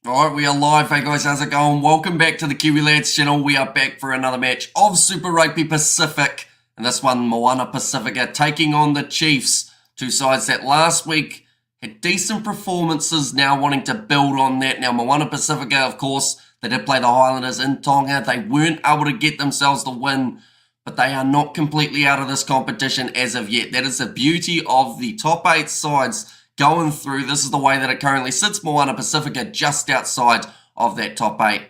Alright, we are live. Hey guys, how's it going? Welcome back to the Kiwi Lads channel. We are back for another match of Super Rugby Pacific. And this one, Moana Pasifika taking on the Chiefs. Two sides that last week had decent performances, now wanting to build on that. Now, Moana Pasifika, of course, they did play the Highlanders in Tonga. They weren't able to get themselves the win, but they are not completely out of this competition as of yet. That is the beauty of the top 8 sides going through. This is the way that it currently sits. Moana Pasifika just outside of that top 8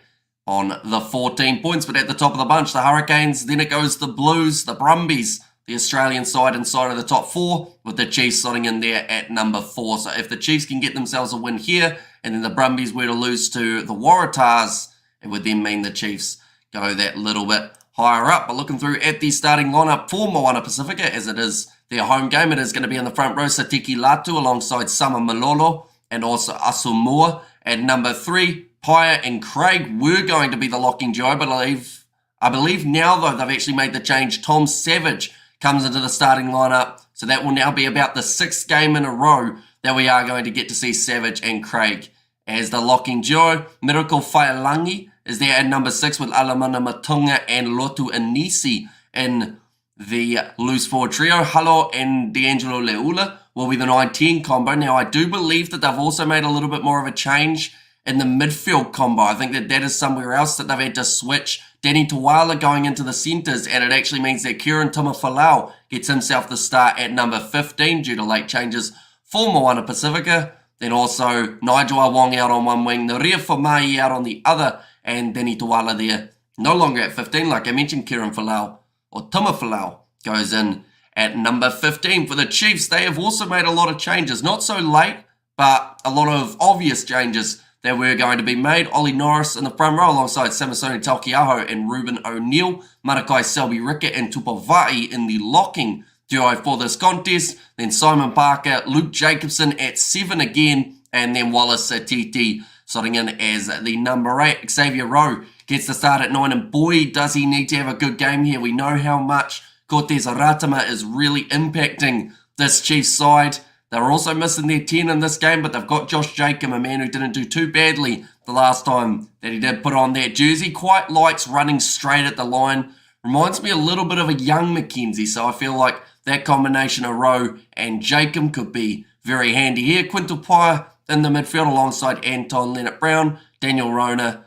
on the 14 points. But at the top of the bunch, the Hurricanes. Then it goes the Blues, the Brumbies, the Australian side inside of the top 4, with the Chiefs slotting in there at number 4. So if the Chiefs can get themselves a win here, and then the Brumbies were to lose to the Waratahs, it would then mean the Chiefs go that little bit higher up. But looking through at the starting lineup for Moana Pasifika, as it is their home game, it is going to be in the front row, Satiki Latu alongside Sama Malolo and also Asumua. At number 3, Paya and Craig were going to be the locking duo, but I believe now, though, they've actually made the change. Tom Savage comes into the starting lineup, so that will now be about the 6th game in a row that we are going to get to see Savage and Craig as the locking duo. Miracle Whailangi is there at number 6 with Alamana Matunga and Lotu Anisi in the loose forward trio. Halo and D'Angelo Leula will be the 9-10 combo. Now, I do believe that they've also made a little bit more of a change in the midfield combo. I think that is somewhere else that they've had to switch. Danny Tawala going into the centres, and it actually means that Kieran Tumafalau gets himself the start at number 15 due to late changes for Moana Pasifika. Then also Nigel Wong out on one wing, Naria Famai out on the other, and Danny Tawala there no longer at 15. Like I mentioned, Kieran Falau or Tumafalau goes in at number 15. For the Chiefs, they have also made a lot of changes. Not so late, but a lot of obvious changes that were going to be made. Ollie Norris in the front row alongside Samasoni Talkiaho and Ruben O'Neill. Marakai Selby Rickett and Tupavai in the locking duo for this contest. Then Simon Parker, Luke Jacobson at 7 again. And then Wallace Satiti slotting in as the number 8. Xavier Rowe gets the start at 9. And boy, does he need to have a good game here. We know how much Cortez Aratama is really impacting this Chiefs side. They're also missing their 10 in this game, but they've got Josh Jacob, a man who didn't do too badly the last time that he did put on that jersey. Quite likes running straight at the line. Reminds me a little bit of a young McKenzie, so I feel like that combination of Rowe and Jacob could be very handy here. Quintal Paya in the midfield alongside Anton Leonard-Brown, Daniel Rona,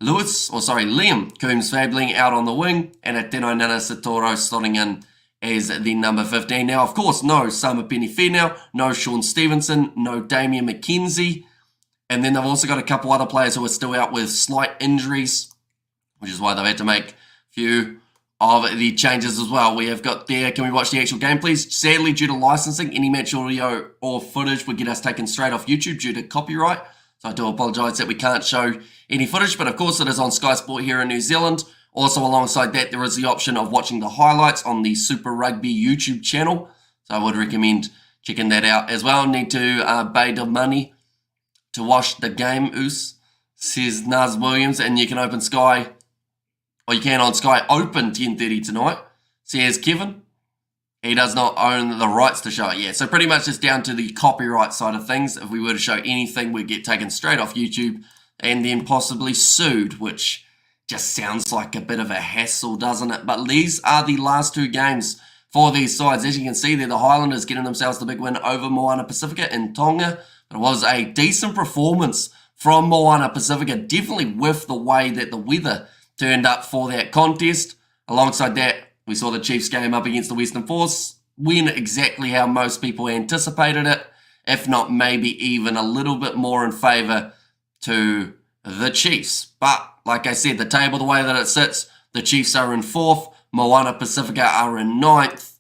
Liam Coombs-Fabling out on the wing, and Ateno Nana Satoro slotting in as the number 15. Now, of course, no Sama Penifenau, no Sean Stevenson, no Damian McKenzie. And then they've also got a couple other players who are still out with slight injuries, which is why they've had to make a few of the changes as well. We have got there, can we watch the actual game, please? Sadly, due to licensing, any match audio or footage would get us taken straight off YouTube due to copyright. So I do apologise that we can't show any footage, but of course it is on Sky Sport here in New Zealand. Also, alongside that, there is the option of watching the highlights on the Super Rugby YouTube channel. So I would recommend checking that out as well. Need to pay the money to watch the game, says Naz Williams. And you can open Sky, or you can on Sky Open 10:30 tonight, says Kevin. He does not own the rights to show it yet. So pretty much it's down to the copyright side of things. If we were to show anything, we'd get taken straight off YouTube and then possibly sued, which just sounds like a bit of a hassle, doesn't it? But these are the last 2 games for these sides. As you can see there, the Highlanders getting themselves the big win over Moana Pasifika in Tonga. But it was a decent performance from Moana Pasifika, definitely with the way that the weather turned up for that contest. Alongside that, we saw the Chiefs game up against the Western Force win exactly how most people anticipated it, if not maybe even a little bit more in favour to the Chiefs. But like I said, the table, the way that it sits, the Chiefs are in 4th, Moana Pasifika are in 9th.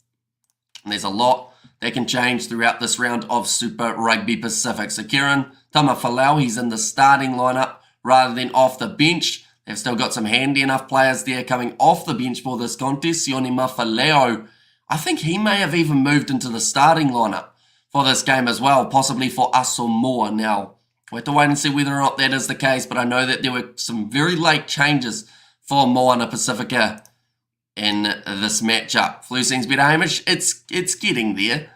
And there's a lot that can change throughout this round of Super Rugby Pacific. So Kieran Tumafalau, he's in the starting lineup rather than off the bench. They've still got some handy enough players there coming off the bench for this contest. Sione Mafaleo, I think he may have even moved into the starting lineup for this game as well, possibly for Asumua. Now, we have to wait and see whether or not that is the case, but I know that there were some very late changes for Moana Pasifika in this matchup. Flu seems better, Hamish. It's getting there.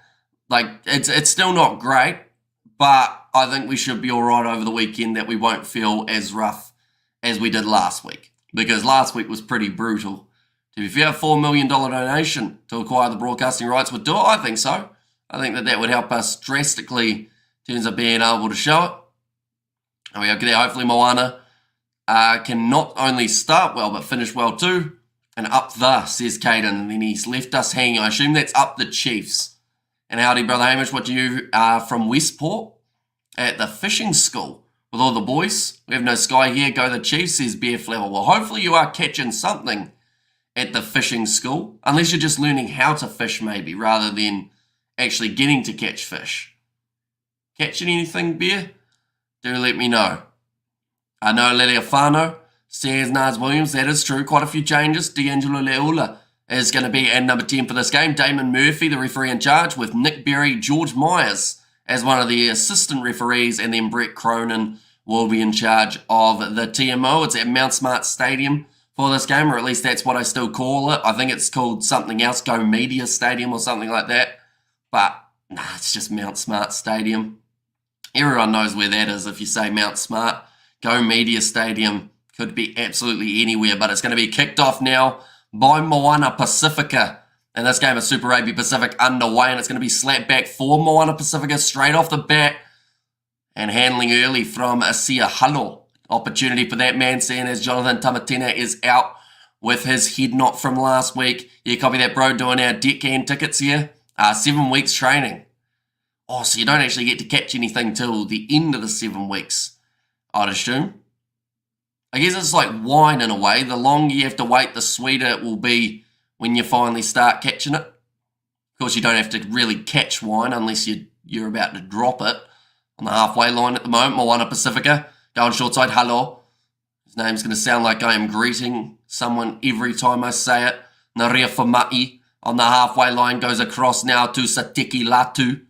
Like, it's still not great, but I think we should be all right over the weekend, that we won't feel as rough as we did last week. Because last week was pretty brutal. To be fair, a $4 million donation to acquire the broadcasting rights would do it. I think so. I think that would help us drastically in terms of being able to show it. And we okay there. Hopefully Moana can not only start well, but finish well too. And up the, says Caden, and then he's left us hanging. I assume that's up the Chiefs. And howdy, Brother Hamish, what do you from Westport at the fishing school with all the boys? We have no sky here. Go the Chiefs, says Bear Flower. Well, hopefully you are catching something at the fishing school, unless you're just learning how to fish maybe, rather than actually getting to catch fish. Catching anything, Bear? Do let me know. I know Leleafano says Nars Williams. That is true. Quite a few changes. D'Angelo Leula is going to be at number 10 for this game. Damon Murphy, the referee in charge, with Nick Berry, George Myers as one of the assistant referees, and then Brett Cronin will be in charge of the TMO. It's at Mount Smart Stadium for this game, or at least that's what I still call it. I think it's called something else, Go Media Stadium or something like that. But, nah, it's just Mount Smart Stadium. Everyone knows where that is if you say Mount Smart. Go Media Stadium could be absolutely anywhere, but it's going to be kicked off now by Moana Pasifika. And this game of Super Rugby Pacific underway, and it's going to be slapped back for Moana Pasifika straight off the bat. And handling early from Asia Halo. Opportunity for that man, seeing as Jonathan Tamatina is out with his head knot from last week. Yeah, copy that, bro. Doing our deckhand tickets here. 7 weeks training. Oh, so you don't actually get to catch anything till the end of the 7 weeks, I'd assume. I guess it's like wine in a way. The longer you have to wait, the sweeter it will be when you finally start catching it. Of course, you don't have to really catch wine unless you're about to drop it. On the halfway line at the moment, Moana Pasifika. Going short side, hello. His name's going to sound like I am greeting someone every time I say it. Naria Famai on the halfway line goes across now to Sateki Latu.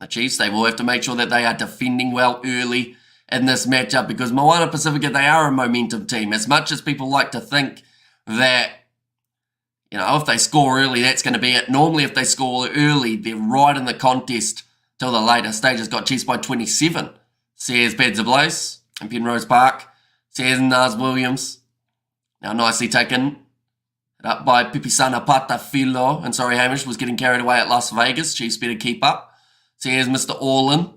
The Chiefs, they will have to make sure that they are defending well early in this matchup, because Moana Pasifika, they are a momentum team. As much as people like to think that, you know, if they score early, that's going to be it. Normally, if they score early, they're right in the contest till the later stages. Got Chiefs by 27. Says Beds Ablaze in Penrose Park. Says Nars Williams. Now nicely taken up by Pipisana Patafilo. And sorry, Hamish was getting carried away at Las Vegas. Chiefs better keep up. Says Mr. Orlin.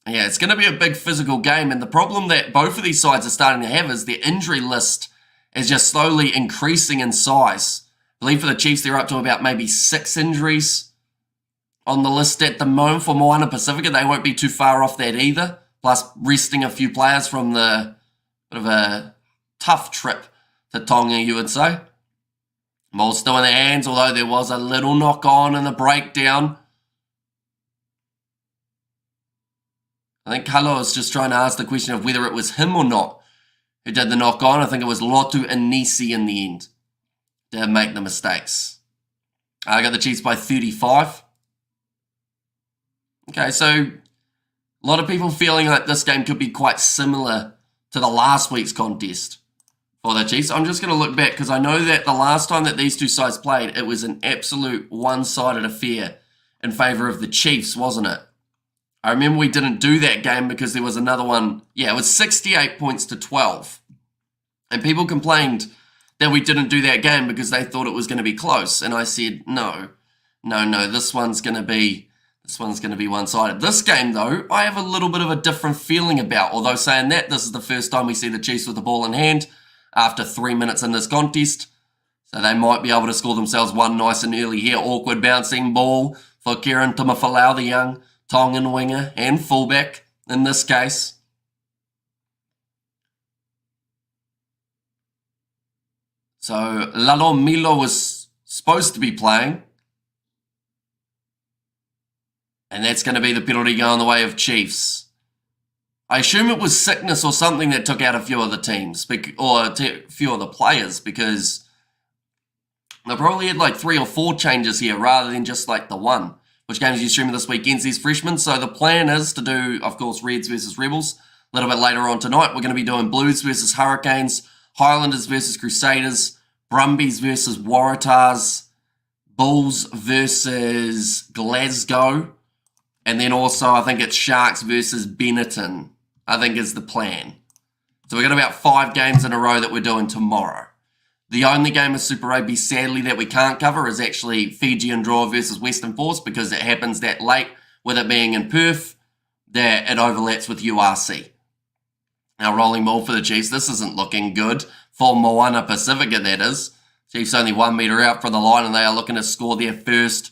Yeah, it's going to be a big physical game. And the problem that both of these sides are starting to have is their injury list is just slowly increasing in size. I believe for the Chiefs, they're up to about maybe 6 injuries on the list at the moment. For Moana Pasifika, they won't be too far off that either. Plus resting a few players from the bit of a tough trip to Tonga, you would say. Ball still in their hands, although there was a little knock on in the breakdown. I think Carlo was just trying to ask the question of whether it was him or not who did the knock on. I think it was Lotu Anisi in the end to make the mistakes. I got the Chiefs by 35. Okay, so a lot of people feeling like this game could be quite similar to the last week's contest for the Chiefs. I'm just going to look back because I know that the last time that these two sides played, it was an absolute one-sided affair in favour of the Chiefs, wasn't it? I remember we didn't do that game because there was another one. Yeah, it was 68 points to 12. And people complained that we didn't do that game because they thought it was going to be close. And I said, no, this one's going to be one-sided. This game, though, I have a little bit of a different feeling about. Although saying that, this is the first time we see the Chiefs with the ball in hand after 3 minutes in this contest. So they might be able to score themselves one nice and early here. Awkward bouncing ball for Kieran Tumafalau, the young Tongan winger and fullback in this case. So Lalo Milo was supposed to be playing. And that's going to be the penalty going the way of Chiefs. I assume it was sickness or something that took out a few of the teams, or a few of the players, because they probably had like 3 or 4 changes here rather than just like the one. Which games you streaming this weekend, these freshmen. So the plan is to do, of course, Reds versus Rebels. A little bit later on tonight, we're going to be doing Blues versus Hurricanes, Highlanders versus Crusaders, Brumbies versus Waratahs, Bulls versus Glasgow. And then also, I think it's Sharks versus Benetton, I think is the plan. So we've got about 5 games in a row that we're doing tomorrow. The only game of Super Rugby, sadly, that we can't cover is actually Fijian draw versus Western Force, because it happens that late, with it being in Perth, that it overlaps with URC. Now, rolling ball for the Chiefs. This isn't looking good for Moana Pasifika, that is. Chiefs only 1 metre out from the line, and they are looking to score their first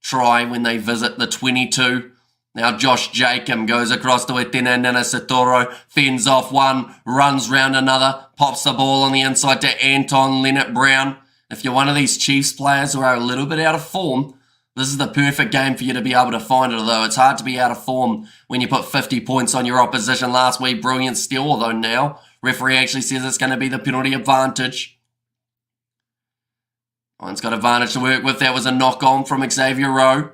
try when they visit the 22. Now Josh Jacob goes across to Etena Nanasatoro, fends off one, runs round another, pops the ball on the inside to Anton Leonard-Brown. If you're one of these Chiefs players who are a little bit out of form, this is the perfect game for you to be able to find it, although it's hard to be out of form when you put 50 points on your opposition last week. Brilliant steal, although now referee actually says it's going to be the penalty advantage. One's got advantage to work with. That was a knock-on from Xavier Rowe.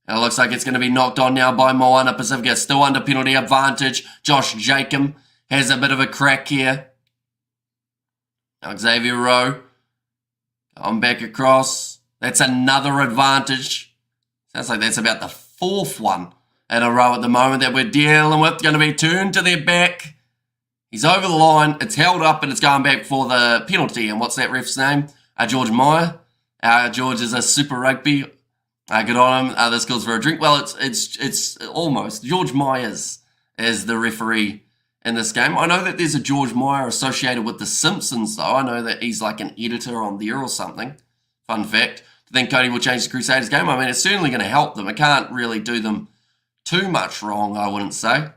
It looks like it's going to be knocked on now by Moana Pasifika. Still under penalty advantage. Josh Jacob has a bit of a crack here. Now Xavier Rowe. On back across. That's another advantage. Sounds like that's about the 4th one in a row at the moment that we're dealing with. Going to be turned to their back. He's over the line. It's held up and it's going back for the penalty. And what's that ref's name? George Meyer. George is a Super Rugby. Good on him. This calls for a drink. Well, it's almost. George Myers is the referee in this game. I know that there's a George Meyer associated with The Simpsons, though. I know that he's like an editor on there or something. Fun fact. I think Cody will change the Crusaders game. I mean, it's certainly going to help them. It can't really do them too much wrong, I wouldn't say.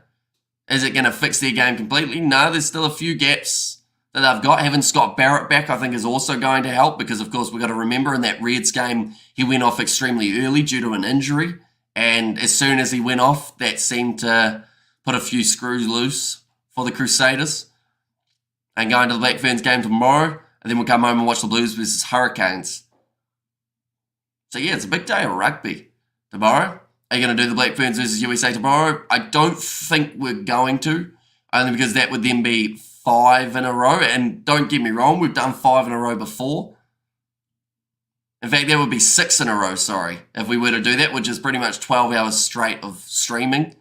Is it going to fix their game completely? No, there's still a few gaps that they've got. Having Scott Barrett back, I think, is also going to help, because, of course, we've got to remember in that Reds game, he went off extremely early due to an injury, and as soon as he went off, that seemed to put a few screws loose for the Crusaders. And going to the Black Ferns game tomorrow, and then we'll come home and watch the Blues versus Hurricanes. So, yeah, it's a big day of rugby tomorrow. Are you going to do the Black Ferns versus USA tomorrow? I don't think we're going to, only because that would then be 5 in a row, and don't get me wrong, we've done 5 in a row before. In fact, that would be 6 in a row, sorry, if we were to do that, which is pretty much 12 hours straight of streaming,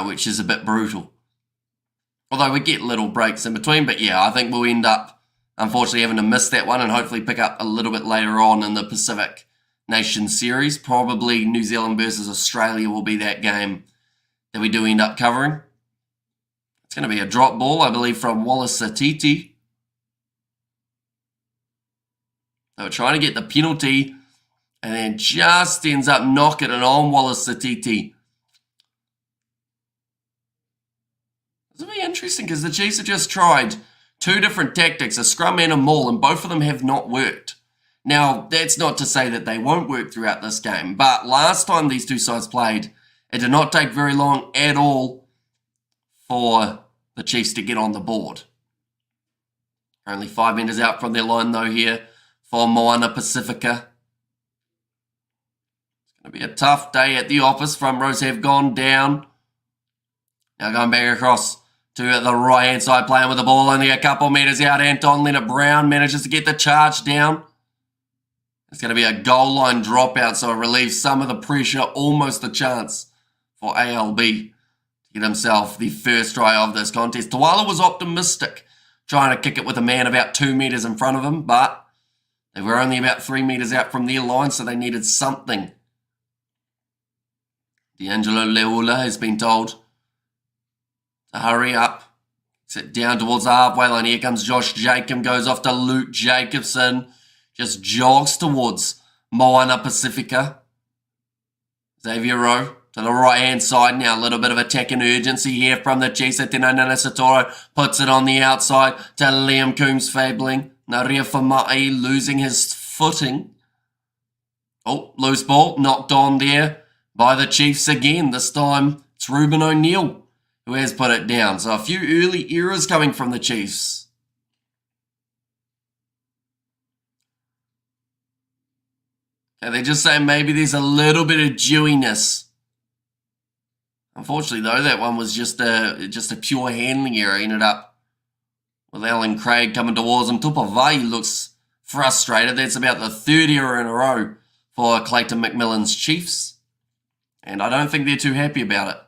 which is a bit brutal. Although we get little breaks in between, but yeah, I think we'll end up, unfortunately, having to miss that one and hopefully pick up a little bit later on in the Pacific Nations Series. Probably New Zealand versus Australia will be that game that we do end up covering. It's going to be a drop ball, I believe, from Wallace Satiti. They were trying to get the penalty, and then just ends up knocking it on Wallace Satiti. This will be interesting, because the Chiefs have just tried 2 different tactics, a scrum and a maul, and both of them have not worked. Now, that's not to say that they won't work throughout this game, but last time these two sides played, it did not take very long at all for the Chiefs to get on the board. Only 5 metres out from their line, though, here for Moana Pasifika. It's going to be a tough day at the office. Front rows have gone down. Now going back across to the right-hand side, playing with the ball only a couple metres out. Anton Leonard-Brown manages to get the charge down. It's going to be a goal line dropout, so it relieves some of the pressure, almost a chance for ALB to get himself the first try of this contest. Tuala was optimistic, trying to kick it with a man about 2 metres in front of him, but they were only about 3 metres out from their line, so they needed something. D'Angelo Leula has been told to hurry up. Sit down towards the halfway line. Here comes Josh Jacob, goes off to Luke Jacobson. Just jogs towards Moana Pasifika. Xavier Rowe to the right-hand side now. A little bit of attacking urgency here from the Chiefs. Tinanana Satoro puts it on the outside to Liam Coombs-Fabling. Naria Famai losing his footing. Oh, loose ball. Knocked on there by the Chiefs again. This time it's Ruben O'Neill who has put it down. So a few early errors coming from the Chiefs. They're just saying maybe there's a little bit of dewiness. Unfortunately, though, that one was just a pure handling error. Ended up with Alan Craig coming towards him. Tupavai looks frustrated. That's about the 3rd error in a row for Clayton McMillan's Chiefs. And I don't think they're too happy about it.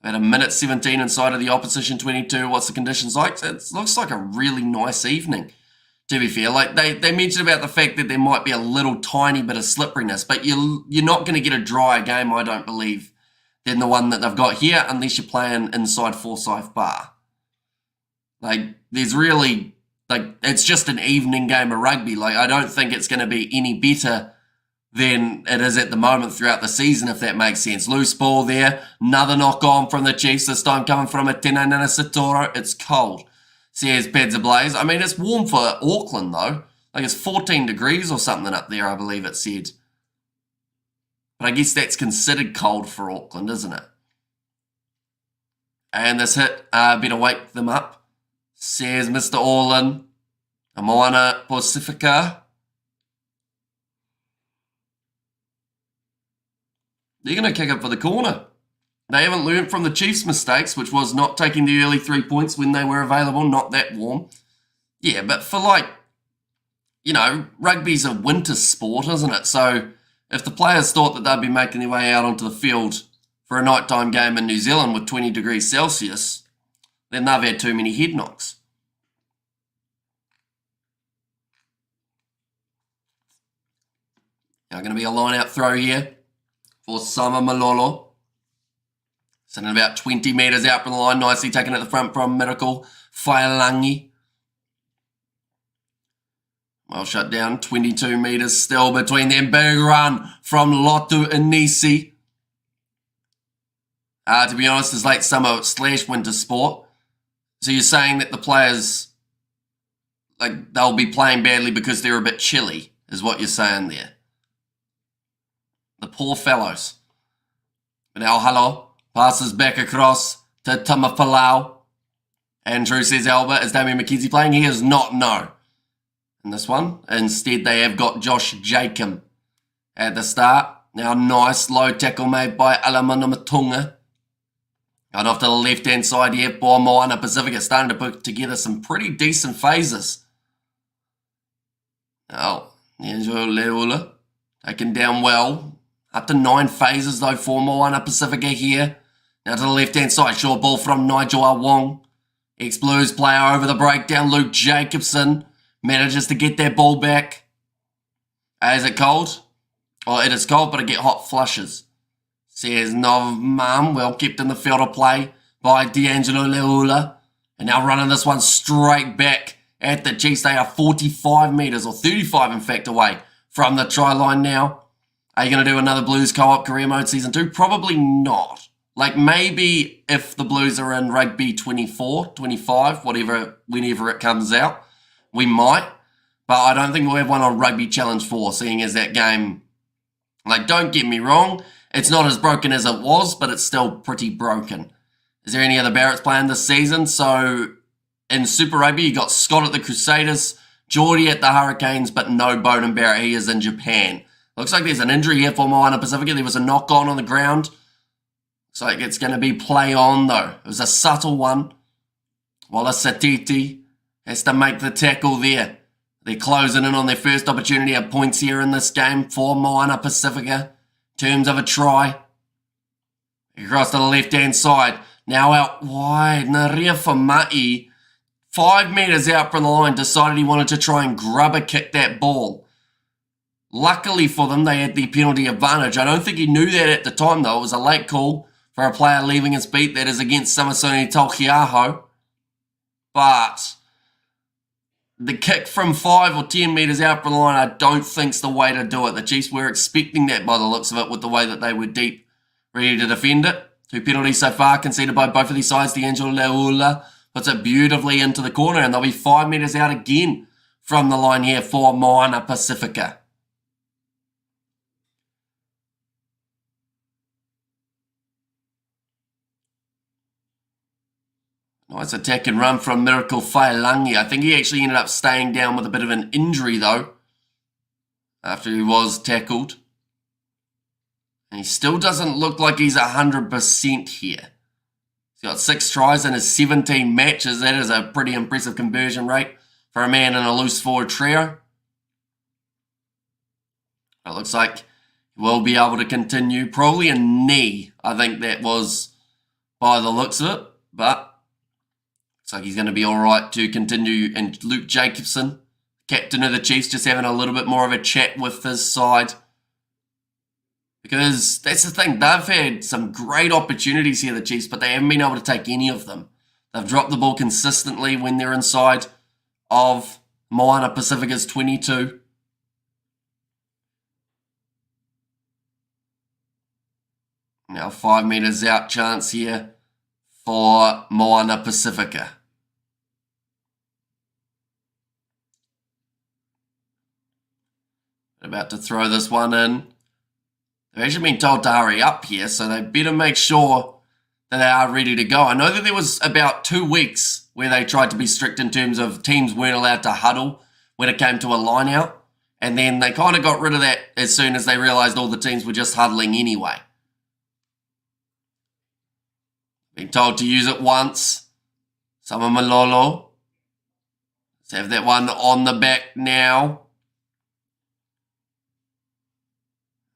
At a minute 17 inside of the opposition 22, what's the conditions like? It looks like a really nice evening, to be fair. Like they mentioned about the fact that there might be a little tiny bit of slipperiness, but you're not going to get a drier game, I don't believe, than the one that they've got here, unless you're playing inside Forsyth Bar. Like, there's really, like, it's just an evening game of rugby. Like, I don't think it's going to be any better than it is at the moment throughout the season, if that makes sense. Loose ball there. Another knock on from the Chiefs, this time coming from a Tēnā Nana Satoro. It's cold. Says pads ablaze. I mean, it's warm for Auckland, though. Like, it's 14 degrees or something up there, I believe it said. But I guess that's considered cold for Auckland, isn't it? And this hit, better wake them up. Says Mr. All-In. Moana Pasifika. They're going to kick it for the corner. They haven't learned from the Chiefs' mistakes, which was not taking the early 3 points when they were available, not that warm. Yeah, but for rugby's a winter sport, isn't it? So if the players thought that they'd be making their way out onto the field for a nighttime game in New Zealand with 20 degrees Celsius, then they've had too many head knocks. Now going to be a line-out throw here for Sama Malolo. Sitting about 20 metres out from the line, nicely taken at the front from Miracle Whailangi. Well shut down, 22 metres still between them. Big run from Lotu Inisi. To be honest, it's late summer / winter sport. So you're saying that the players, like, they'll be playing badly because they're a bit chilly, is what you're saying there. The poor fellows. But now Halo passes back across to Tamafalau. Andrew says, Albert, is Damien McKenzie playing? He is not, no. In this one, instead they have got Josh Jacob at the start. Now nice low tackle made by Alamana Matunga. And off to the left-hand side here for Moana Pasifika, starting to put together some pretty decent phases. Now, Nianjo Leula taken down well. Up to 9 phases though for Moana Pasifika here. Now to the left-hand side, short ball from Nigel Wong. Ex-Blues player over the breakdown, Luke Jacobson. Manages to get that ball back. Is it cold? Well, it is cold, but I get hot flushes. Says Novman, well kept in the field of play by D'Angelo Leula. And now running this one straight back at the Chiefs. They are 45 metres, or 35 in fact, away from the try line now. Are you going to do another Blues co-op career mode season 2? Probably not. Like, maybe if the Blues are in Rugby 24, 25, whenever it comes out, we might. But I don't think we'll have one on Rugby Challenge 4, seeing as that game, like, don't get me wrong, it's not as broken as it was, but it's still pretty broken. Is there any other Barretts playing this season? So, in Super Rugby, you got Scott at the Crusaders, Geordie at the Hurricanes, but no Bowden Barrett. He is in Japan. Looks like there's an injury here for Moana Pasifika. There was a knock on the ground. Looks like it's going to be play on, though. It was a subtle one. Wallace Satiti has to make the tackle there. They're closing in on their first opportunity at points here in this game for Moana Pasifika. In terms of a try. Across to the left-hand side. Now out wide. Naria Famai, 5 metres out from the line, decided he wanted to try and grubber kick that ball. Luckily for them, they had the penalty advantage. I don't think he knew that at the time, though. It was a late call for a player leaving his beat. That is against Samasoni Taukiaho. But the kick from 5 or 10 metres out from the line, I don't think's the way to do it. The Chiefs were expecting that by the looks of it, with the way that they were deep, ready to defend it. 2 penalties so far, conceded by both of these sides. D'Angelo Leula puts it beautifully into the corner, and they'll be 5 metres out again from the line here for Moana Pasifika. Nice attack and run from Miracle Whailangi. I think he actually ended up staying down with a bit of an injury, though, after he was tackled. And he still doesn't look like he's 100% here. He's got 6 tries in his 17 matches. That is a pretty impressive conversion rate for a man in a loose forward trio. It looks like will be able to continue. Probably a knee, I think that was by the looks of it. But looks like he's going to be all right to continue. And Luke Jacobson, captain of the Chiefs, just having a little bit more of a chat with his side. Because that's the thing, they've had some great opportunities here, the Chiefs, but they haven't been able to take any of them. They've dropped the ball consistently when they're inside of Moana Pasifika's 22. Now 5 metres out chance here for Moana Pasifika. About to throw this one in. They've actually been told to hurry up here, so they better make sure that they are ready to go. I know that there was about 2 weeks where they tried to be strict in terms of teams weren't allowed to huddle when it came to a line out, and then they kind of got rid of that as soon as they realised all the teams were just huddling anyway. Being told to use it once. Sama Malolo. Let's have that one on the back now.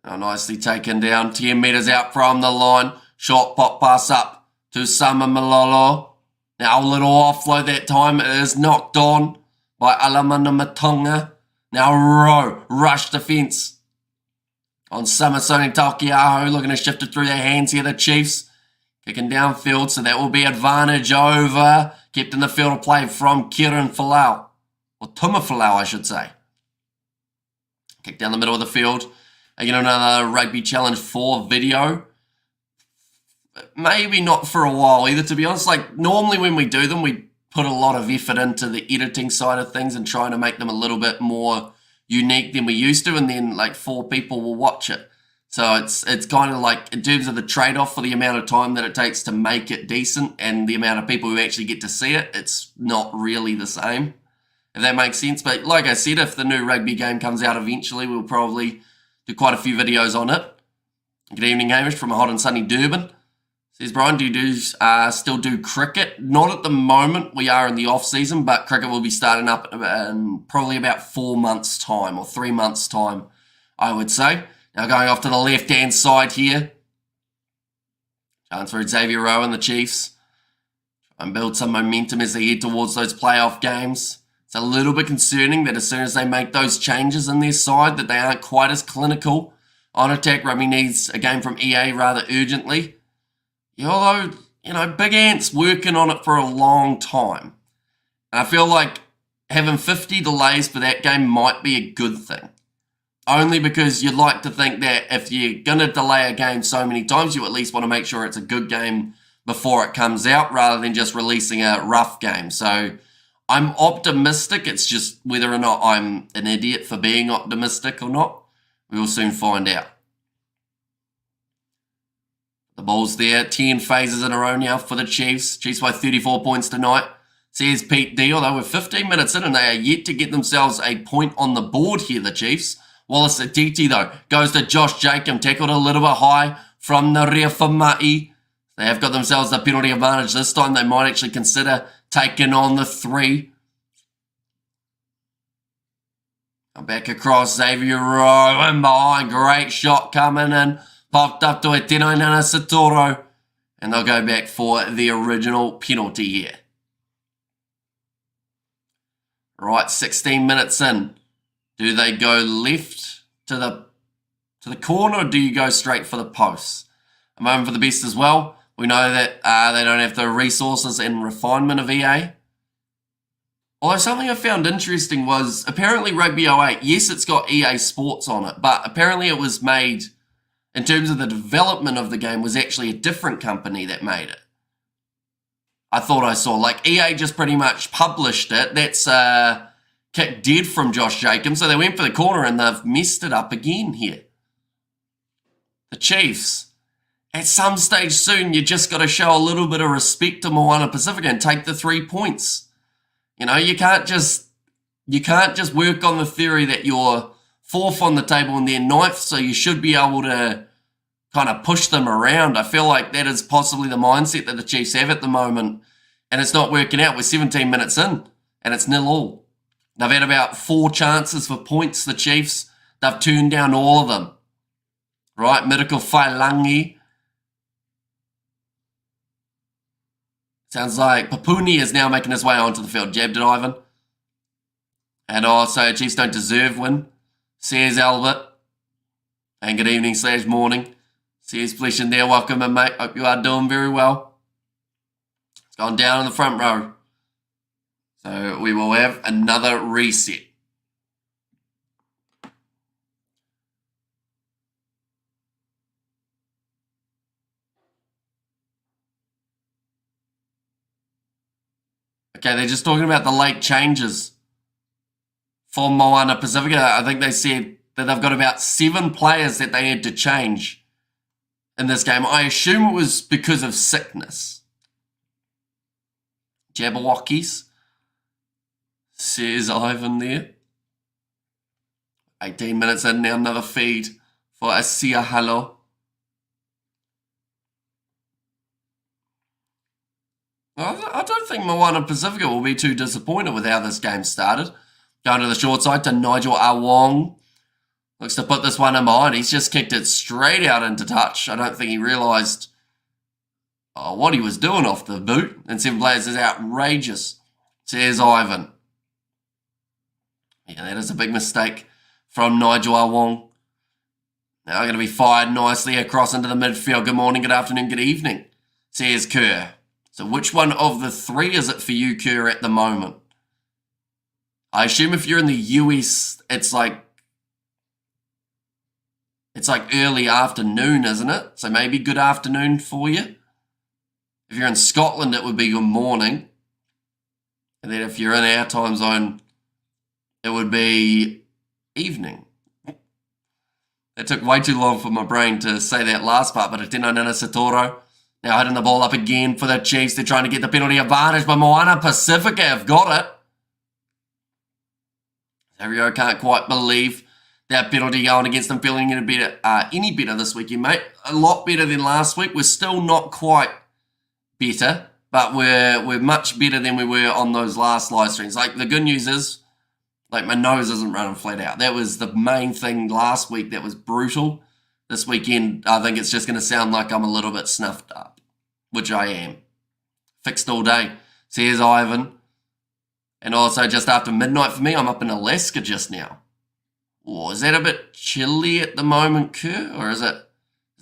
Oh, nicely taken down. 10 metres out from the line. Short pop pass up to Sama Malolo. Now a little offload that time. It is knocked on by Alamana Matonga. Now Rowe. Rush defence on Samasoni Takiaho. Looking to shift it through their hands here, the Chiefs. Kicking downfield, so that will be advantage over. Kept in the field of play from Kieran Falau. Or Tuma Falau, I should say. Kick down the middle of the field. Again, another Rugby Challenge 4 video. Maybe not for a while either, to be honest. Like, normally when we do them, we put a lot of effort into the editing side of things and trying to make them a little bit more unique than we used to, and then, like, 4 people will watch it. So it's kind of like, in terms of the trade-off for the amount of time that it takes to make it decent and the amount of people who actually get to see it, it's not really the same, if that makes sense. But like I said, if the new rugby game comes out eventually, we'll probably do quite a few videos on it. Good evening, Hamish, from a hot and sunny Durban. Says, Brian, do you still do cricket? Not at the moment. We are in the off-season, but cricket will be starting up in probably about 4 months' time, or 3 months' time, I would say. Now going off to the left-hand side here. Chance for Xavier Rowe and the Chiefs. Try and build some momentum as they head towards those playoff games. It's a little bit concerning that as soon as they make those changes in their side, that they aren't quite as clinical on attack. Rugby needs a game from EA rather urgently. Yeah, although, you know, Big Ant's working on it for a long time. And I feel like having 50 delays for that game might be a good thing. Only because you'd like to think that if you're going to delay a game so many times, you at least want to make sure it's a good game before it comes out rather than just releasing a rough game. So I'm optimistic. It's just whether or not I'm an idiot for being optimistic or not, we will soon find out. The ball's there. 10 phases in a row now for the Chiefs. Chiefs by 34 points tonight. Says Pete D, although we're 15 minutes in and they are yet to get themselves a point on the board here, the Chiefs. Wallace Atiti, though, goes to Josh Jacob, tackled a little bit high from Naria Famai. They have got themselves the penalty advantage this time. They might actually consider taking on the 3. Back across, Xavier Rowe in behind. Great shot coming in. Popped up to Etino Nana Satoro. And they'll go back for the original penalty here. Right, 16 minutes in. Do they go left to the corner, or do you go straight for the posts? A moment for the best as well. We know that they don't have the resources and refinement of EA. Although something I found interesting was apparently Rugby 08, yes, it's got EA Sports on it, but apparently it was made, in terms of the development of the game, was actually a different company that made it. I thought I saw, like, EA just pretty much published it. That's kick dead from Josh Jacobs, so they went for the corner and they've messed it up again here. The Chiefs, at some stage soon, you just got to show a little bit of respect to Moana Pasifika and take the 3 points. You know, you can't just work on the theory that you're 4th on the table and they're 9th, so you should be able to kind of push them around. I feel like that is possibly the mindset that the Chiefs have at the moment, and it's not working out. We're 17 minutes in, and it's 0-0. They've had about 4 chances for points, the Chiefs. They've turned down all of them. Right, Mirko Whailangi. Sounds like Papuni is now making his way onto the field. Jabbed it, Ivan. And also, Chiefs don't deserve win. Says Albert. And good evening / morning. Says Flesh in there. Welcome in, mate. Hope you are doing very well. It's gone down in the front row. So we will have another reset. Okay, they're just talking about the late changes for Moana Pasifika. I think they said that they've got about 7 players that they had to change in this game. I assume it was because of sickness. Jabberwockies, says Ivan there. 18 minutes in now, another feed for Asia Halo. I don't think Moana Pasifika will be too disappointed with how this game started. Going to the short side to Nigel Awong. Looks to put this one in behind. He's just kicked it straight out into touch. I don't think he realised what he was doing off the boot. And 7 players is outrageous, says Ivan. Yeah, that is a big mistake from Nigel Awong. Now going to be fired nicely across into the midfield. Good morning, good afternoon, good evening, says Kerr. So which one of the 3 is it for you, Kerr, at the moment? I assume if you're in the US, it's like early afternoon, isn't it? So maybe good afternoon for you. If you're in Scotland, it would be good morning. And then if you're in our time zone, it would be evening. It took way too long for my brain to say that last part, but Atino Nana Satoro now hitting the ball up again for the Chiefs. They're trying to get the penalty advantage, but Moana Pasifika have got it. Xavier can't quite believe that penalty going against them, feeling any better this weekend, mate. A lot better than last week. We're still not quite better, but we're much better than we were on those last live streams. Like, the good news is, like, my nose isn't running flat out. That was the main thing last week that was brutal. This weekend, I think it's just going to sound like I'm a little bit snuffed up, which I am. Fixed all day, says Ivan. And also, just after midnight for me, I'm up in Alaska just now. Oh, is that a bit chilly at the moment, Kerr? Or is it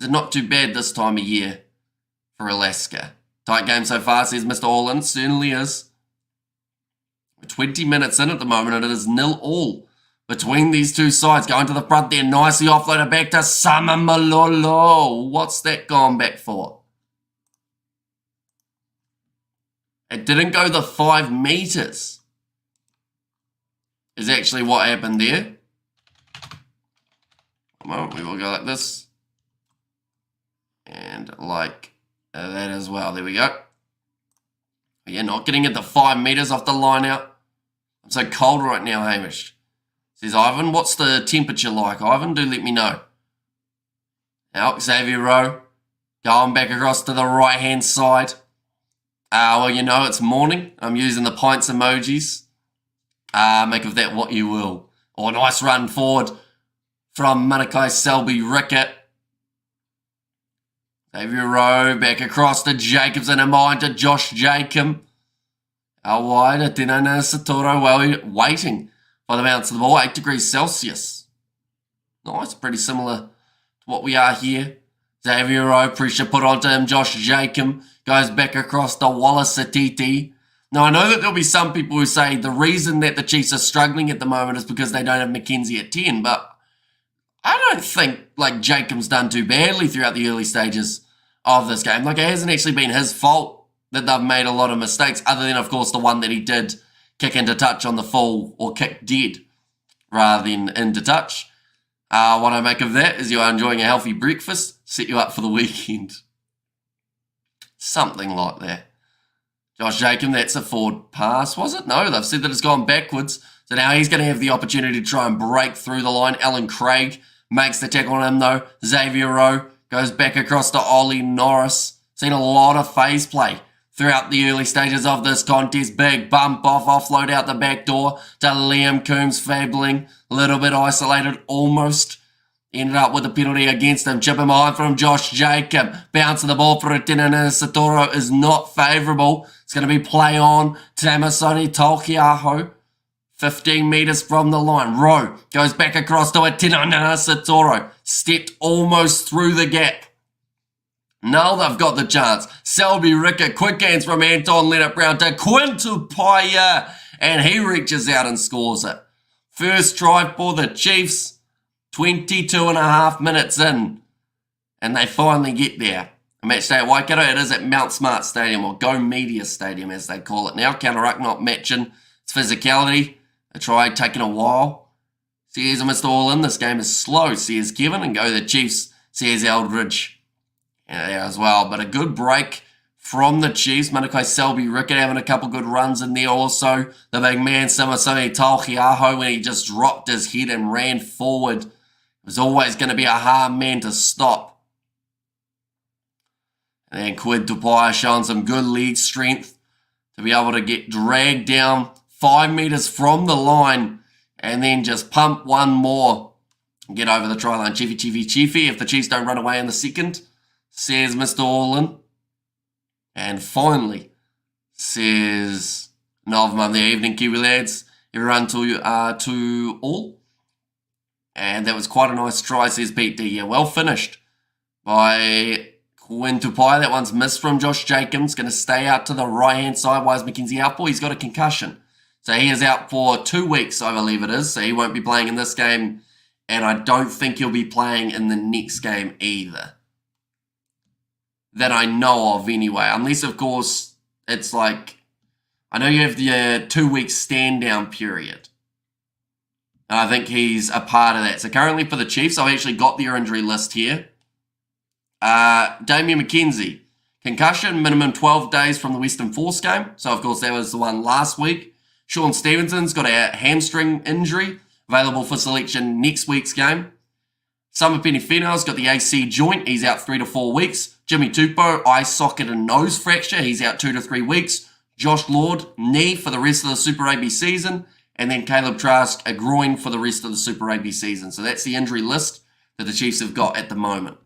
not too bad this time of year for Alaska? Tight game so far, says Mr. Allin. Certainly is. We're 20 minutes in at the moment, and it is 0-0 between these two sides. Going to the front there, nicely offloaded back to Samamalolo. What's that gone back for? It didn't go the 5 meters. Is actually what happened there. A moment, we will go like this. And like that as well. There we go. Yeah, not getting it the 5 meters off the line out. I'm so cold right now, Hamish. Says Ivan, what's the temperature like, Ivan? Do let me know. Now, Xavier Rowe going back across to the right-hand side. Well, you know, it's morning. I'm using the pints emojis. Make of that what you will. Oh, nice run forward from Manakai Selby Rickett. Xavier Rowe back across to Jacobs and a mind to Josh Jacob. Out wide, Atenana Satoro waiting for the bounce of the ball. 8 degrees Celsius. Nice, pretty similar to what we are here. Xavier Rowe, pressure put onto him. Josh Jacob goes back across to Wallace Atiti. Now, I know that there'll be some people who say the reason that the Chiefs are struggling at the moment is because they don't have McKenzie at 10, but I don't think, like, Jacob's done too badly throughout the early stages of this game. Like, it hasn't actually been his fault that they've made a lot of mistakes, other than, of course, the one that he did kick into touch on the full, or kick dead, rather than into touch. What I make of that is you are enjoying a healthy breakfast, set you up for the weekend. Something like that. Josh Jacob, that's a forward pass, was it? No, they've said that it's gone backwards. So now he's going to have the opportunity to try and break through the line. Alan Craig makes the tackle on him, though. Xavier Rowe goes back across to Ollie Norris. Seen a lot of phase play throughout the early stages of this contest. Big bump off, offload out the back door to Liam Coombs, Fabling. A little bit isolated, almost Ended up with a penalty against him. Chip him high from Josh Jacob. Bounce of the ball for Tinana Satoro is not favourable. It's going to be play on. Tamasoni Taukiaho. 15 metres from the line. Rowe goes back across to Tinana Satoro. Stepped almost through the gap. Now they've got the chance. Selby Ricker, quick hands from Anton Leonard-Brown to Quintupaya. And he reaches out and scores it. First try for the Chiefs. 22 and a half minutes in, and they finally get there. A match day at Waikato, it is at Mount Smart Stadium, or Go Media Stadium as they call it now. Counter-ruck not matching its physicality. A try taking a while. Sears and Mr. All in, this game is slow. Sears Kevin, and go the Chiefs. Sears Eldridge there as well. But a good break from the Chiefs. Manakai Selby Rickett having a couple good runs in there also. The big man, Samasoni Tauhiaho, when he just dropped his head and ran forward. It was always going to be a hard man to stop. And then Quid Tupai showing some good leg strength to be able to get dragged down 5 metres from the line and then just pump one more and get over the try line. Chiefy. If the Chiefs don't run away in the second, says Mr. Allin. And finally, says Novman, the evening Kiwi lads. Everyone to all. And that was quite a nice try, says Pete D. Yeah, well finished by Quinn Tupai. That one's missed from Josh Jacobs. Going to stay out to the right-hand side. Why is Mackenzie out for? He's got a concussion. So he is out for 2 weeks, I believe it is. So he won't be playing in this game. And I don't think he'll be playing in the next game either. That I know of anyway. Unless, of course, it's like... I know you have the 2 week stand-down period. And I think he's a part of that. So currently for the Chiefs, I've actually got their injury list here. Damien McKenzie, concussion, minimum 12 days from the Western Force game. So, of course, that was the one last week. Sean Stevenson's got a hamstring injury, available for selection next week's game. Summer Penifino's got the AC joint. He's out 3 to 4 weeks. Jimmy Tupou, eye socket and nose fracture. He's out 2 to 3 weeks. Josh Lord, knee for the rest of the Super Rugby season. And then Caleb Trask, a groin for the rest of the Super Rugby season. So that's the injury list that the Chiefs have got at the moment.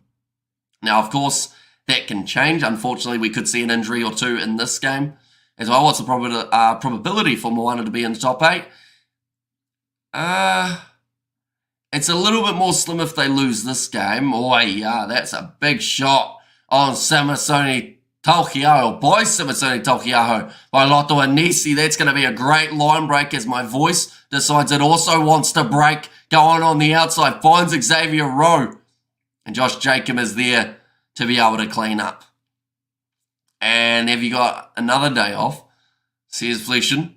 Now, of course, that can change. Unfortunately, we could see an injury or two in this game as well. What's the probability for Moana to be in the top 8? It's a little bit more slim if they lose this game. Oh, yeah, that's a big shot on Samasoni Taukiaho, by Samasoni Taukiaho, by Loto Anisi. That's going to be a great line break as my voice decides it also wants to break. Going on the outside, finds Xavier Rowe. And Josh Jacob is there to be able to clean up. And have you got another day off? Says Fleshin.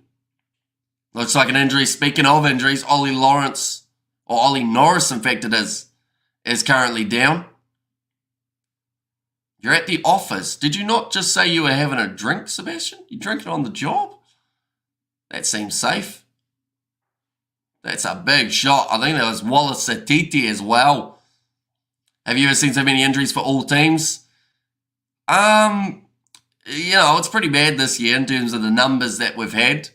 Looks like an injury. Speaking of injuries, Ollie Lawrence, or Ollie Norris, in fact it is currently down. You're at the office. Did you not just say you were having a drink, Sebastian? You drinking on the job? That seems safe. That's a big shot. I think that was Wallace Satiti as well. Have you ever seen so many injuries for all teams? You know, it's pretty bad this year in terms of the numbers that we've had.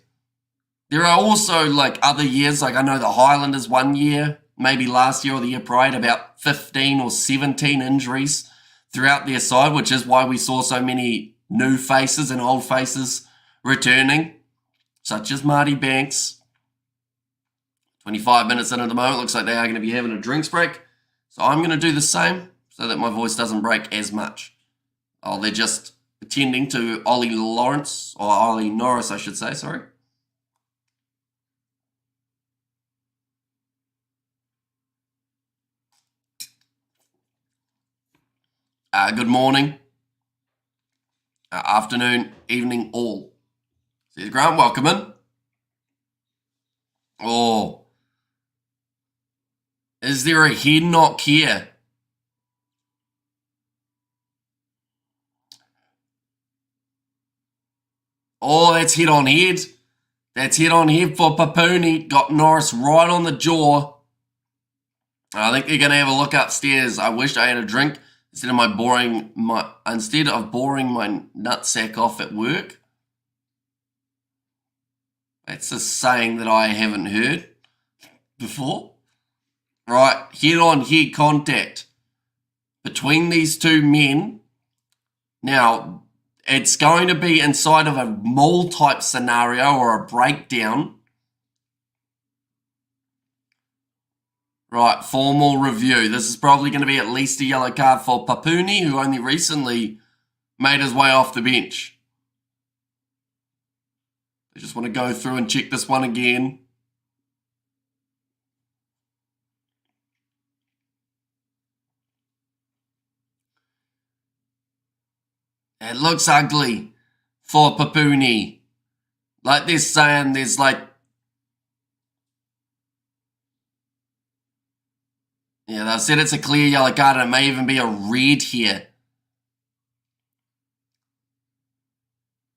There are also, like, other years. Like, I know the Highlanders one year, maybe last year or the year prior, had about 15 or 17 injuries throughout their side, which is why we saw so many new faces and old faces returning, such as Marty Banks. 25 minutes in at the moment. Looks like they are going to be having a drinks break. So I'm going to do the same so that my voice doesn't break as much. Oh, they're just attending to Ollie Lawrence, or Ollie Norris, I should say, sorry. Good morning, afternoon, evening, all. Says Grant, welcome in. Oh. Is there a head knock here? Oh, that's head on head. That's head on head for Papuni. Got Norris right on the jaw. I think they're going to have a look upstairs. I wish I had a drink instead of boring my nutsack off at work. That's a saying that I haven't heard before. right, head-on-head contact between these two men. Now, it's going to be inside of a maul-type scenario or a breakdown. Right, formal review. This is probably going to be at least a yellow card for Papuni, who only recently made his way off the bench. I just want to go through and check this one again. It looks ugly for Papuni. Like they're saying there's like... Yeah, they've said it's a clear yellow card and it may even be a red here.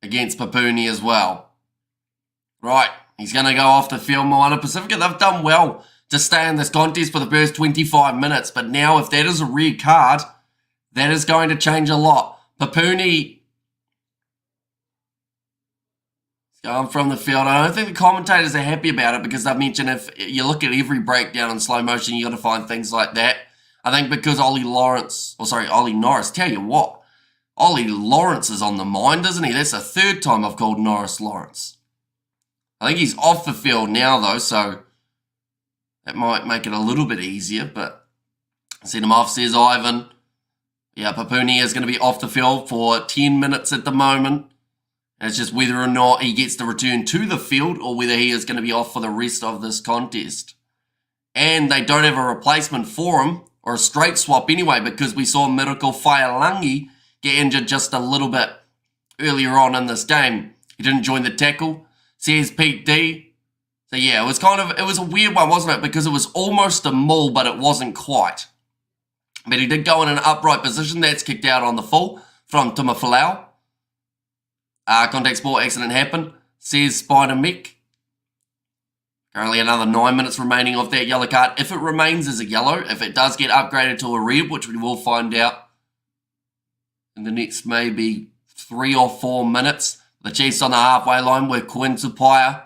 Against Papuni as well. Right, he's going to go off the field. Moana Pasifika, they've done well to stay in this contest for the first 25 minutes. But now if that is a red card, that is going to change a lot. Papuni is going from the field. I don't think the commentators are happy about it because they've mentioned if you look at every breakdown in slow motion, you got to find things like that. I think because Ollie Norris, tell you what, Ollie Lawrence is on the mind, isn't he? That's the third time I've called Norris Lawrence. I think he's off the field now, though, so that might make it a little bit easier, but send him off, says Ivan. Yeah, Papuni is going to be off the field for 10 minutes at the moment. And it's just whether or not he gets to return to the field or whether he is going to be off for the rest of this contest. And they don't have a replacement for him, or a straight swap anyway, because we saw Miracle Whaialangi get injured just a little bit earlier on in this game. He didn't join the tackle. Says Pete D. So yeah, it was a weird one, wasn't it? Because it was almost a maul, but it wasn't quite. But he did go in an upright position. That's kicked out on the full from Tumafalau. Contact sport accident happened, says Spider Mick. Currently another 9 minutes remaining of that yellow card. If it remains as a yellow, if it does get upgraded to a red, which we will find out in the next maybe 3 or 4 minutes. The Chiefs on the halfway line with Quinn Tupaia.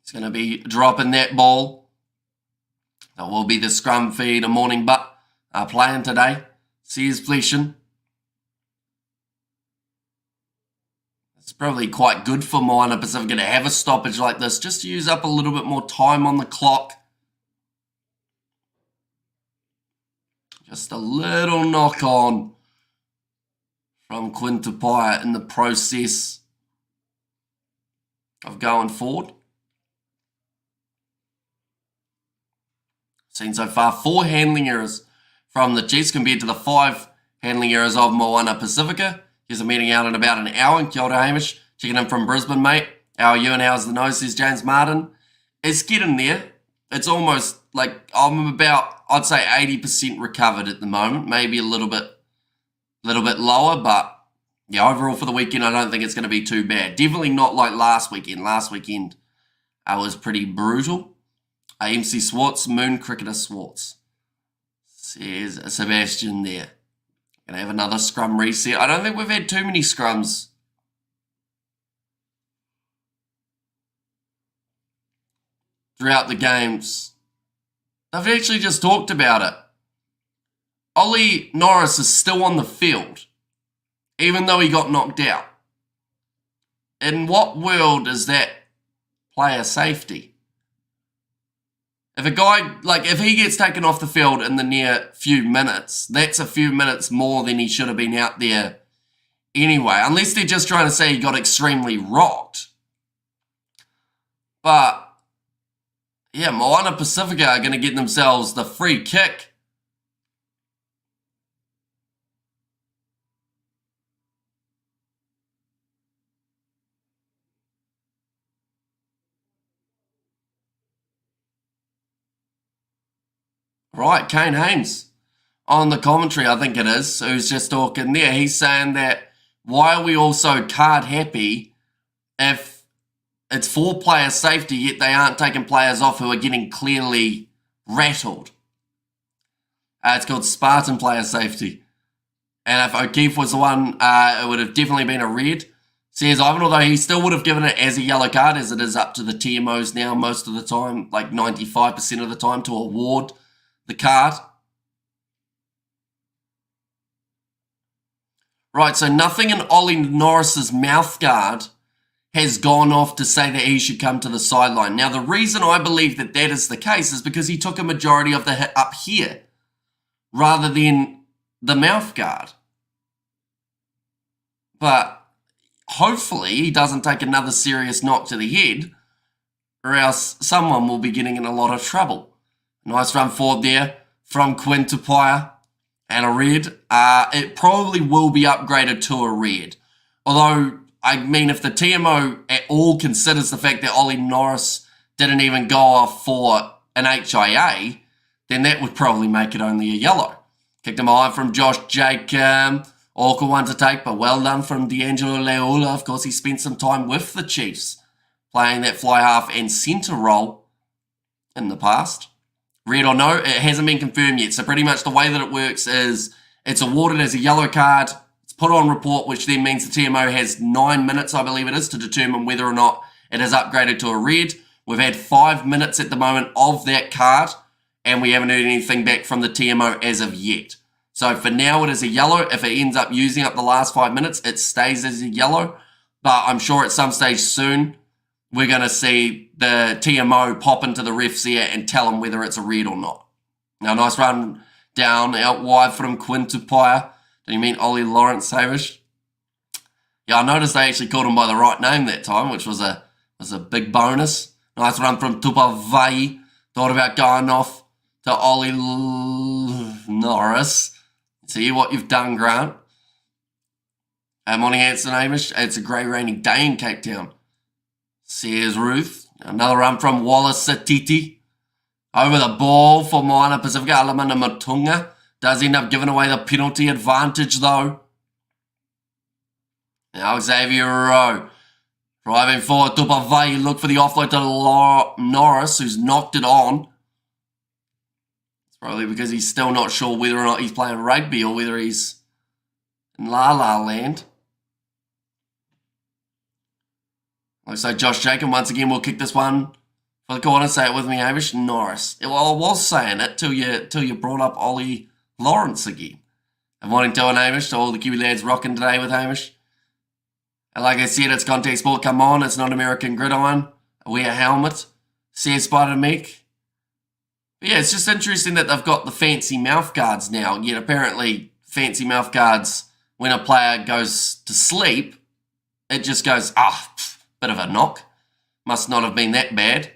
He's going to be dropping that ball. That will be the scrum feed, a morning butt playing today. Says Fleshin. It's probably quite good for Moana Pasifika to have a stoppage like this, just to use up a little bit more time on the clock. Just a little knock on from Quinn Tupaia in the process of going forward. Seen so far 4 handling errors from the Chiefs compared to the 5 handling errors of Moana Pasifika. Here's a meeting out in about an hour. Kia ora, Hamish. Checking in from Brisbane, mate. How are you and how's the nose, says James Martin. It's getting there. It's almost like I'm about, I'd say 80% recovered at the moment. Maybe a little bit lower, but yeah, overall for the weekend, I don't think it's going to be too bad. Definitely not like last weekend. Last weekend was pretty brutal. MC Swartz, Moon Cricketer Swartz, says Sebastian there. Going to have another scrum reset. I don't think we've had too many scrums throughout the games. I've actually just talked about it. Ollie Norris is still on the field, even though he got knocked out. In what world is that player safety? If a guy, if he gets taken off the field in the near few minutes, that's a few minutes more than he should have been out there anyway. Unless they're just trying to say he got extremely rocked. But, yeah, Moana Pasifika are going to get themselves the free kick. Right, Kane Haynes on the commentary, I think it is, who's just talking there. He's saying that why are we all so card happy if it's for player safety, yet they aren't taking players off who are getting clearly rattled. It's called Spartan player safety. And if O'Keefe was the one, it would have definitely been a red. Says Ivan, although he still would have given it as a yellow card, as it is up to the TMOs now most of the time, like 95% of the time, to award the card. Right, so nothing in Ollie Norris's mouth guard has gone off to say that he should come to the sideline. Now, the reason I believe that that is the case is because he took a majority of the hit up here rather than the mouth guard. But hopefully he doesn't take another serious knock to the head, or else someone will be getting in a lot of trouble. Nice run forward there from Quinn Tupaia, and a red. It probably will be upgraded to a red. Although, I mean, if the TMO at all considers the fact that Ollie Norris didn't even go off for an HIA, then that would probably make it only a yellow. Kicked him high from Josh Jake. Awkward one to take, but well done from D'Angelo Leola. Of course, he spent some time with the Chiefs, playing that fly half and centre role in the past. Red or no, it hasn't been confirmed yet. So pretty much the way that it works is it's awarded as a yellow card. It's put on report, which then means the TMO has 9 minutes, I believe it is, to determine whether or not it is upgraded to a red. We've had 5 minutes at the moment of that card, and we haven't heard anything back from the TMO as of yet. So for now, it is a yellow. If it ends up using up the last 5 minutes, it stays as a yellow. But I'm sure at some stage soon, we're going to see the TMO pop into the ref's ear and tell him whether it's a red or not. Now, nice run down out wide from Quinn Tupaia. Do you mean Ollie Lawrence Savish? Yeah, I noticed they actually called him by the right name that time, which was a big bonus. Nice run from Tupaia. Thought about going off to Ollie Norris. See what you've done, Grant. Morning, Hanson Amish. It's a grey rainy day in Cape Town. Says Ruth. Another run from Wallace Satiti. Over the ball for Moana Pasifika. Alamana Matunga. Does end up giving away the penalty advantage, though. Now Xavier Rowe. Driving forward. Tupavai. Look for the offload to Norris, who's knocked it on. Probably because he's still not sure whether or not he's playing rugby or whether he's in La La Land. Looks like Josh Jacob once again will kick this one for the corner. Say it with me, Hamish. Norris. Well, I was saying it till you brought up Ollie Lawrence again. I'm wanting to, Hamish, to all the Kiwi lads rocking today with Hamish. And like I said, it's contact sport. Come on, it's not American gridiron. Wear a helmet. Says Spider Meek. Yeah, it's just interesting that they've got the fancy mouth guards now. Yet apparently fancy mouth guards, when a player goes to sleep, it just goes, bit of a knock. Must not have been that bad.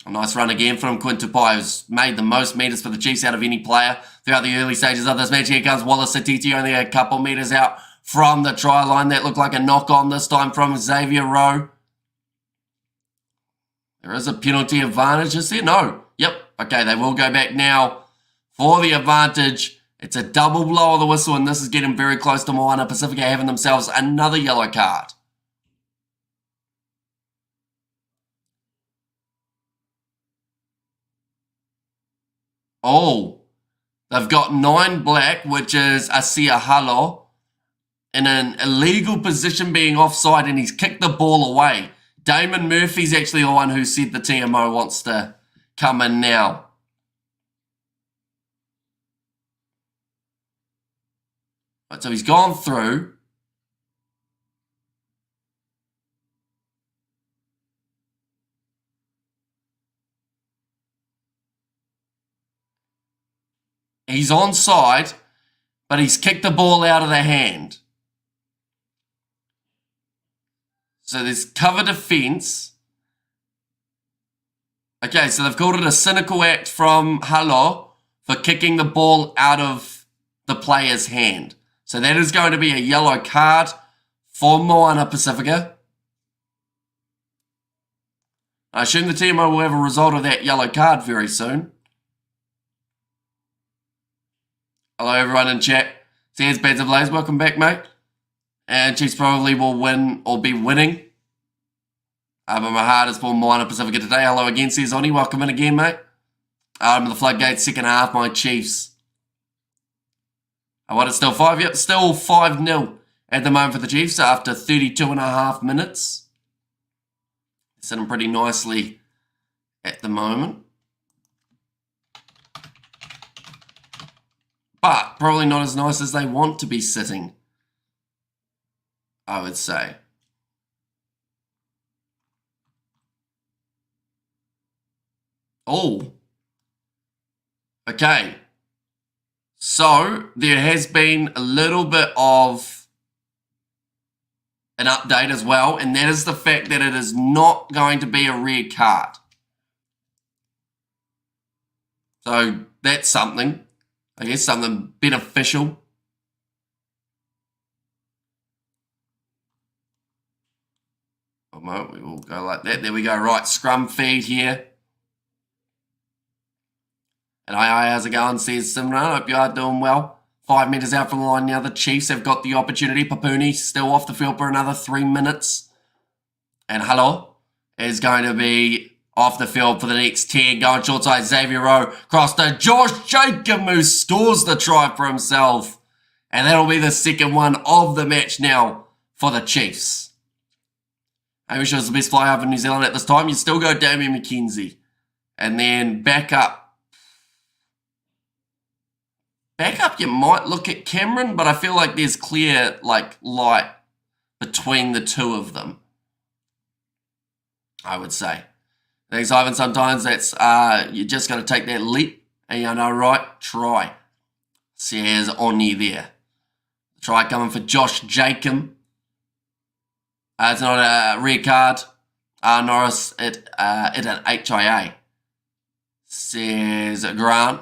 A nice run again from Quinn Tupaia, who's made the most metres for the Chiefs out of any player throughout the early stages of this match. Here comes Wallace Satiti, only a couple metres out from the try line. That looked like a knock on this time from Xavier Rowe. There is a penalty advantage, is there? No. Yep. Okay, they will go back now for the advantage. It's a double blow of the whistle, and this is getting very close to Moana Pasifika having themselves another yellow card. Oh, they've got 9 black, which is Asia Halo, in an illegal position being offside, and he's kicked the ball away. Damon Murphy's actually the one who said the TMO wants to come in now. Right, so he's gone through. He's onside, but he's kicked the ball out of the hand. So there's cover defense. Okay, so they've called it a cynical act from Halo for kicking the ball out of the player's hand. So that is going to be a yellow card for Moana Pasifika. I assume the TMO will have a result of that yellow card very soon. Hello everyone in chat. Says Beds of Blaze, welcome back, mate. And Chiefs probably will win or be winning. But my heart is for Moana Pasifika today. Hello again, says Oni. Welcome in again, mate. The floodgates, second half, my Chiefs. What, it's still 5? Yep, still 5-0 at the moment for the Chiefs after 32 and a half minutes. Sitting pretty nicely at the moment. But probably not as nice as they want to be sitting, I would say. Oh. Okay. So there has been a little bit of an update as well, and that is the fact that it is not going to be a red card. So that's something, I guess, something beneficial. A moment, we will go like that. There we go. Right, scrum feed here. And hi, how's it going? Says Simran. Hope you are doing well. 5 metres out from the line now. The Chiefs have got the opportunity. Papuni still off the field for another 3 minutes. And Hello is going to be off the field for the next 10. Going short side, Xavier Rowe. Cross to Josh Jacob, who scores the try for himself. And that'll be the second one of the match now for the Chiefs. Hamish was the best flyer up in New Zealand at this time. You still go Damien McKenzie. And then back up. Back up, you might look at Cameron, but I feel like there's clear light between the two of them, I would say. Thanks, Ivan. Sometimes that's you just got to take that leap, and you know, right? Try. Says Oni there. Try coming for Josh Jacob. It's not a red card. Norris, it an HIA. Says Grant.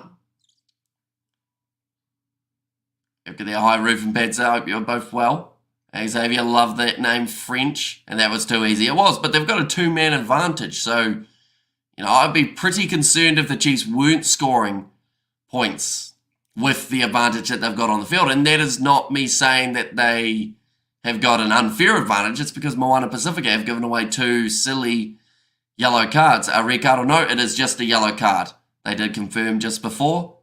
Look at their high roof and pads. I hope you're both well. Xavier, love that name, French. And that was too easy. It was, but they've got a 2-man advantage. So, you know, I'd be pretty concerned if the Chiefs weren't scoring points with the advantage that they've got on the field. And that is not me saying that they have got an unfair advantage. It's because Moana Pasifika have given away 2 silly yellow cards. A red card or no, it is just a yellow card. They did confirm just before.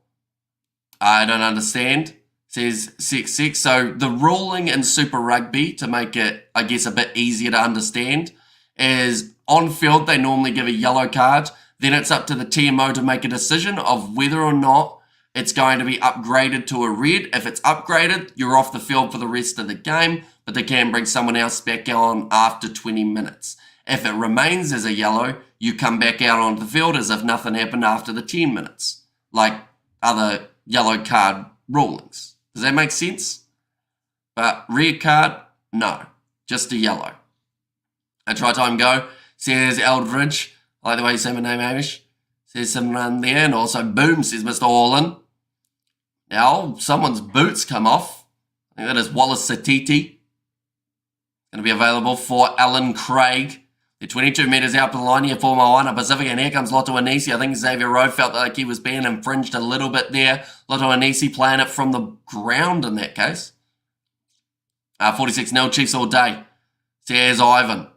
I don't understand. Says 6-6. So the ruling in Super Rugby, to make it, I guess, a bit easier to understand, is on field they normally give a yellow card. Then it's up to the TMO to make a decision of whether or not it's going to be upgraded to a red. If it's upgraded, you're off the field for the rest of the game, but they can bring someone else back on after 20 minutes. If it remains as a yellow, you come back out onto the field as if nothing happened after the 10 minutes, like other yellow card rulings. Does that make sense? But red card, no. Just a yellow. A try time go. Says Eldridge. I like the way you say my name, Hamish. Says Simran there. And also boom, says Mr. Orland. Now, someone's boots come off. I think that is Wallace Satiti. Going to be available for Alan Craig. They're 22 metres out the line here for Moana Pasifika, and here comes Loto Anisi. I think Xavier Rowe felt like he was being infringed a little bit there. Loto Anisi playing it from the ground in that case. 46-0 Chiefs all day. Says Ivan. It's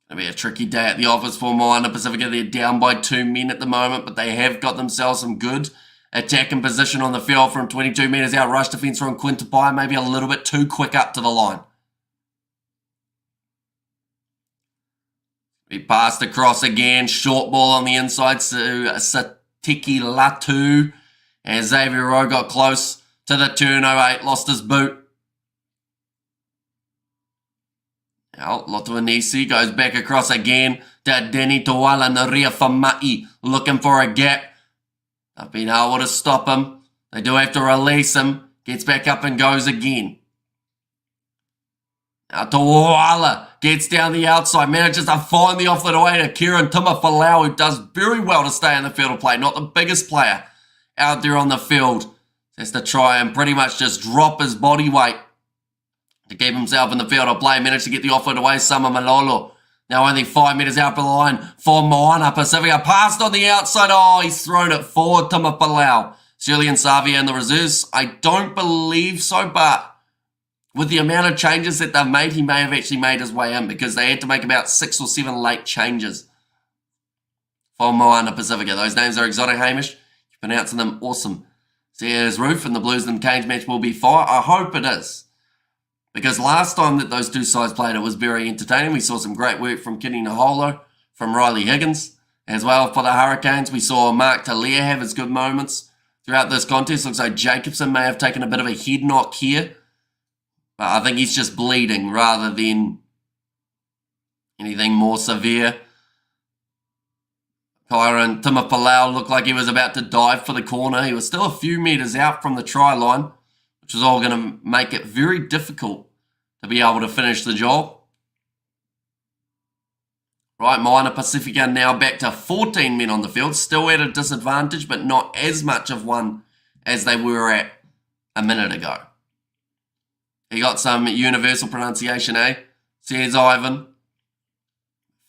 going to be a tricky day at the office for Moana Pasifika. They're down by 2 men at the moment, but they have got themselves some good attacking position on the field from 22 metres out. Rush defence from Quintapai, maybe a little bit too quick up to the line. He passed across again. Short ball on the inside to Satiki Latu. And Xavier Rowe got close to the turn. 08, lost his boot. Now, Lotuanisi goes back across again to Deni Toala Naria Famai. Looking for a gap. They've been able to stop him. They do have to release him. Gets back up and goes again. Now Toala gets down the outside, manages to find the offload away to Kieran Tumafalau, who does very well to stay in the field of play. Not the biggest player out there on the field. Has to try and pretty much just drop his body weight to keep himself in the field of play. Managed to get the offload away, Sama Malolo. Now only 5 metres out for the line for Moana Pasifika. Passed on the outside. Oh, he's thrown it forward, Tumafalau. Julian Savia in the reserves? I don't believe so, but with the amount of changes that they've made, he may have actually made his way in because they had to make about 6 or 7 late changes for Moana Pasifika. Those names are exotic, Hamish. You're pronouncing them awesome. Says Roof, and the Blues and Cage match will be fire. I hope it is. Because last time that those two sides played, it was very entertaining. We saw some great work from Kenny Naholo, from Riley Higgins. As well for the Hurricanes, we saw Mark Talia have his good moments throughout this contest. Looks like Jacobson may have taken a bit of a head knock here. But I think he's just bleeding rather than anything more severe. Kyron Timapalau looked like he was about to dive for the corner. He was still a few metres out from the try line, which was all going to make it very difficult to be able to finish the job. Right, Moana Pasifika now back to 14 men on the field. Still at a disadvantage, but not as much of one as they were at a minute ago. He got some universal pronunciation, eh? Says Ivan.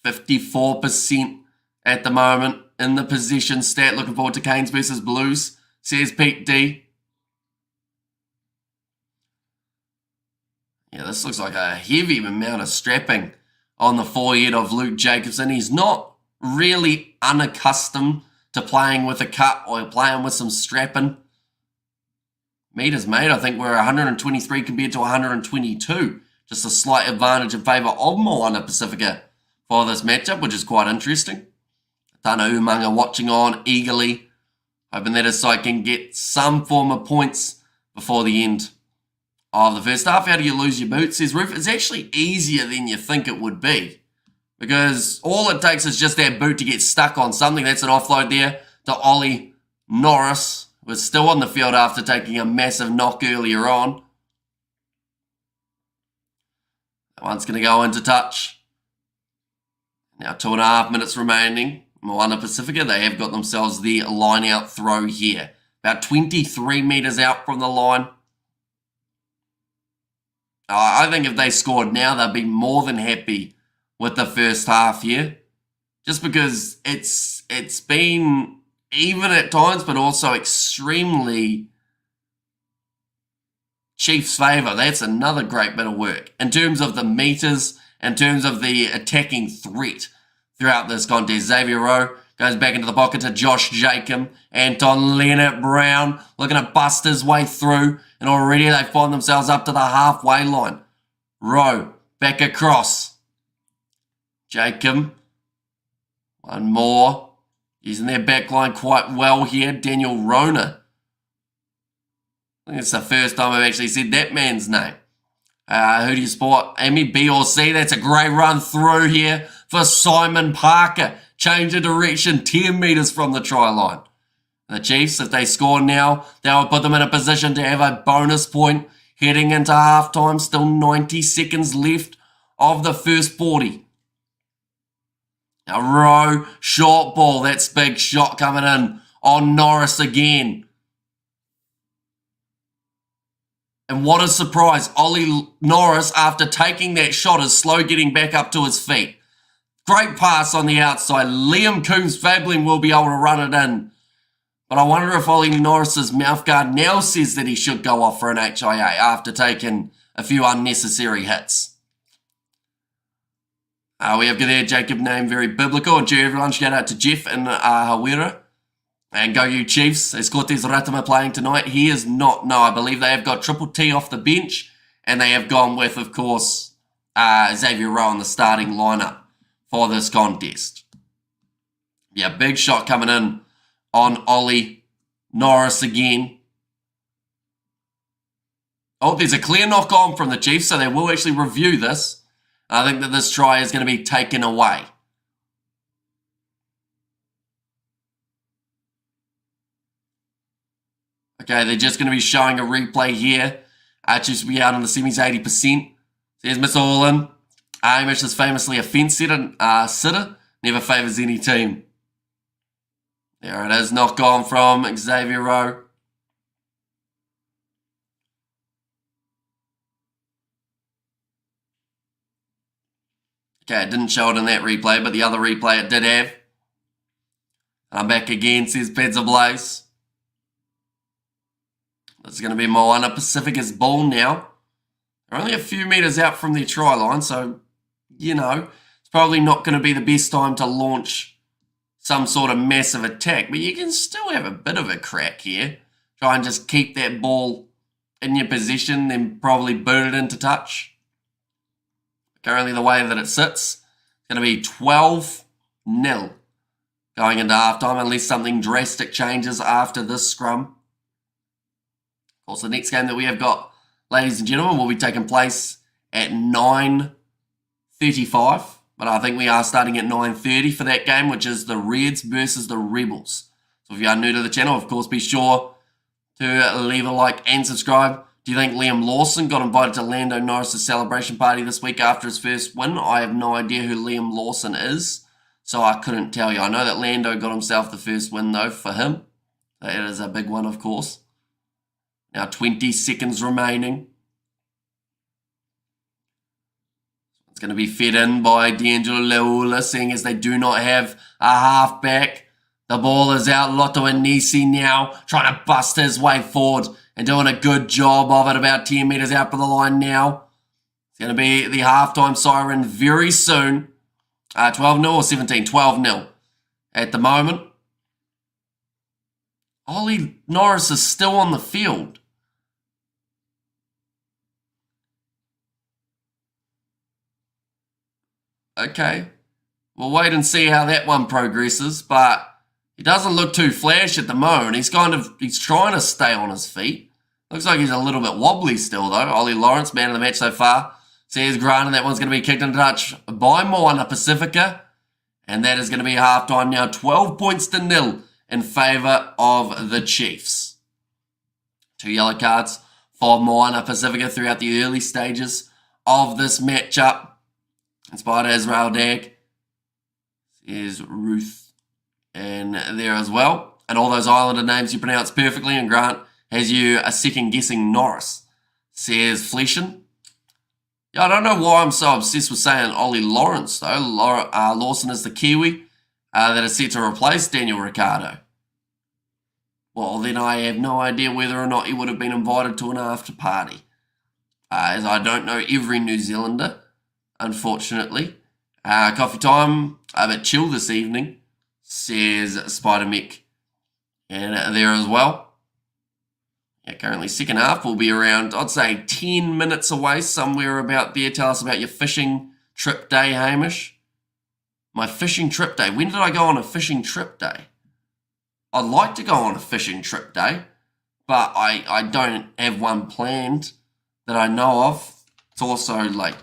54% at the moment in the possession stat. Looking forward to Canes versus Blues, says Pete D. Yeah, this looks like a heavy amount of strapping on the forehead of Luke Jacobson. He's not really unaccustomed to playing with a cut or playing with some strapping. Meters made, I think we're 123 compared to 122. Just a slight advantage in favour of Moana Pasifika for this matchup, which is quite interesting. Tana Umanga watching on eagerly, hoping that his side can get some form of points before the end of the first half. How do you lose your boots, says Roof? It's actually easier than you think it would be, because all it takes is just that boot to get stuck on something. That's an offload there to Ollie Norris, who was still on the field after taking a massive knock earlier on. That one's going to go into touch. Now 2.5 minutes remaining. Moana Pasifika, they have got themselves the line out throw here. About 23 metres out from the line. I think if they scored now, they'd be more than happy with the first half here. Just because it's been even at times, but also extremely Chiefs' favour. That's another great bit of work. In terms of the metres, in terms of the attacking threat throughout this contest. Xavier Rowe goes back into the pocket to Josh Jacob. Anton Leonard Brown looking to bust his way through. And already they find themselves up to the halfway line. Rowe back across. Jacob. One more. Using their back line quite well here. Daniel Rona. I think it's the first time I've actually said that man's name. Who do you spot? Amy B or C. That's a great run through here for Simon Parker. Change of direction 10 metres from the try line. The Chiefs, if they score now, that will put them in a position to have a bonus point heading into halftime. Still 90 seconds left of the first 40. Now Rowe, short ball. That's big shot coming in on Norris again. And what a surprise. Ollie Norris, after taking that shot, is slow getting back up to his feet. Great pass on the outside. Liam Coombs-Fabling will be able to run it in. But I wonder if Ollie Norris's mouthguard now says that he should go off for an HIA after taking a few unnecessary hits. We have there Jacob name very biblical. And everyone, shout out to Jeff and Hawera. And go you Chiefs. Is Cortez Ratama playing tonight? He is not. No, I believe they have got Triple T off the bench. And they have gone with, of course, Xavier Rowe in the starting lineup for this contest. Yeah, big shot coming in on Ollie Norris again. Oh, there's a clear knock on from the Chiefs, so they will actually review this. I think that this try is going to be taken away. Okay, they're just going to be showing a replay here. Chiefs will be out on the semis 80%. There's Mr. Allin. Amish is famously a fence sitter. Never favours any team. There it is. Knock on from Xavier Rowe. Okay, it didn't show it in that replay, but the other replay it did have. I'm back again, says Peds Ablaze. It's going to be Moana Pasifika's ball now. They're only a few metres out from their try line, so, you know, it's probably not going to be the best time to launch some sort of massive attack, but you can still have a bit of a crack here. try and just keep that ball in your possession, then probably boot it into touch. Currently, the way that it sits, it's going to be 12-0 going into halftime, unless something drastic changes after this scrum. Of course, the next game that we have got, ladies and gentlemen, will be taking place at 9:35. But I think we are starting at 9:30 for that game, which is the Reds versus the Rebels. So if you are new to the channel, of course, be sure to leave a like and subscribe. Do you think Liam Lawson got invited to Lando Norris' celebration party this week after his first win? I have no idea who Liam Lawson is, so I couldn't tell you. I know that Lando got himself the first win, though, for him. That is a big one, of course. Now 20 seconds remaining. It's going to be fed in by D'Angelo Leula, seeing as they do not have a halfback. The ball is out. Lotto Anisi now trying to bust his way forward and doing a good job of it, about 10 metres out for the line now. It's going to be the halftime siren very soon. 12-0 or 17? 12-0 at the moment. Ollie Norris is still on the field. Okay, we'll wait and see how that one progresses, but he doesn't look too flash at the moment. He's trying to stay on his feet. Looks like he's a little bit wobbly still, though. Ollie Lawrence, man of the match so far. Says granted that one's going to be kicked into touch by Moana Pasifika, and that is going to be halftime now. 12-0 in favour of the Chiefs. 2 yellow cards for Moana Pasifika throughout the early stages of this matchup. Inspired Israel Dag. There's Ruth in there as well. And all those Islander names you pronounce perfectly, and Grant has you a second guessing Norris. Says Fleshin. Yeah, I don't know why I'm so obsessed with saying Ollie Lawrence, though. Lawson is the Kiwi that is set to replace Daniel Ricciardo. Well, then I have no idea whether or not he would have been invited to an after party. As I don't know every New Zealander, unfortunately. Coffee time, a bit chill this evening, says Spider Mick. And there as well. Yeah, currently second half will be around, I'd say, 10 minutes away, somewhere about there. Tell us about your fishing trip day, Hamish. My fishing trip day. When did I go on a fishing trip day? I'd like to go on a fishing trip day, but I don't have one planned that I know of. It's also like,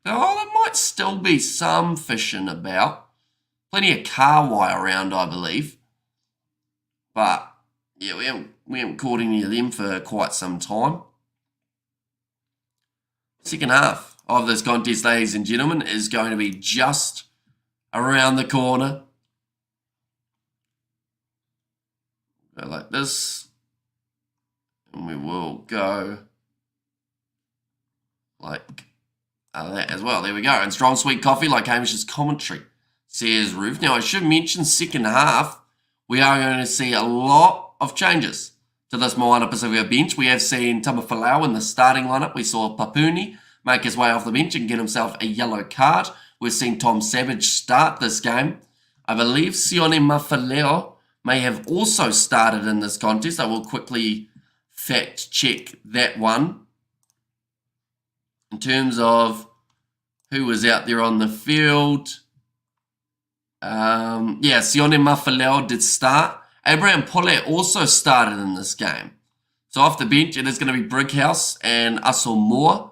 oh, there might still be some fishing about. Plenty of carwai around, I believe. But, yeah, we haven't caught any of them for quite some time. Second half of this contest, ladies and gentlemen, is going to be just around the corner. Go like this. And we will go like that as well. There we go. And strong sweet coffee, like Hamish's commentary, says Ruth. Now, I should mention second half, we are going to see a lot of changes to this Moana Pasifika bench. We have seen Tamafalau in the starting lineup. We saw Papuni make his way off the bench and get himself a yellow card. We've seen Tom Savage start this game. I believe Sione Mafaleo may have also started in this contest. I will quickly fact check that one. In terms of who was out there on the field, yeah, Sione Mafaleo did start. Abraham Pole also started in this game. So off the bench, it is going to be Brighouse and Asamoah.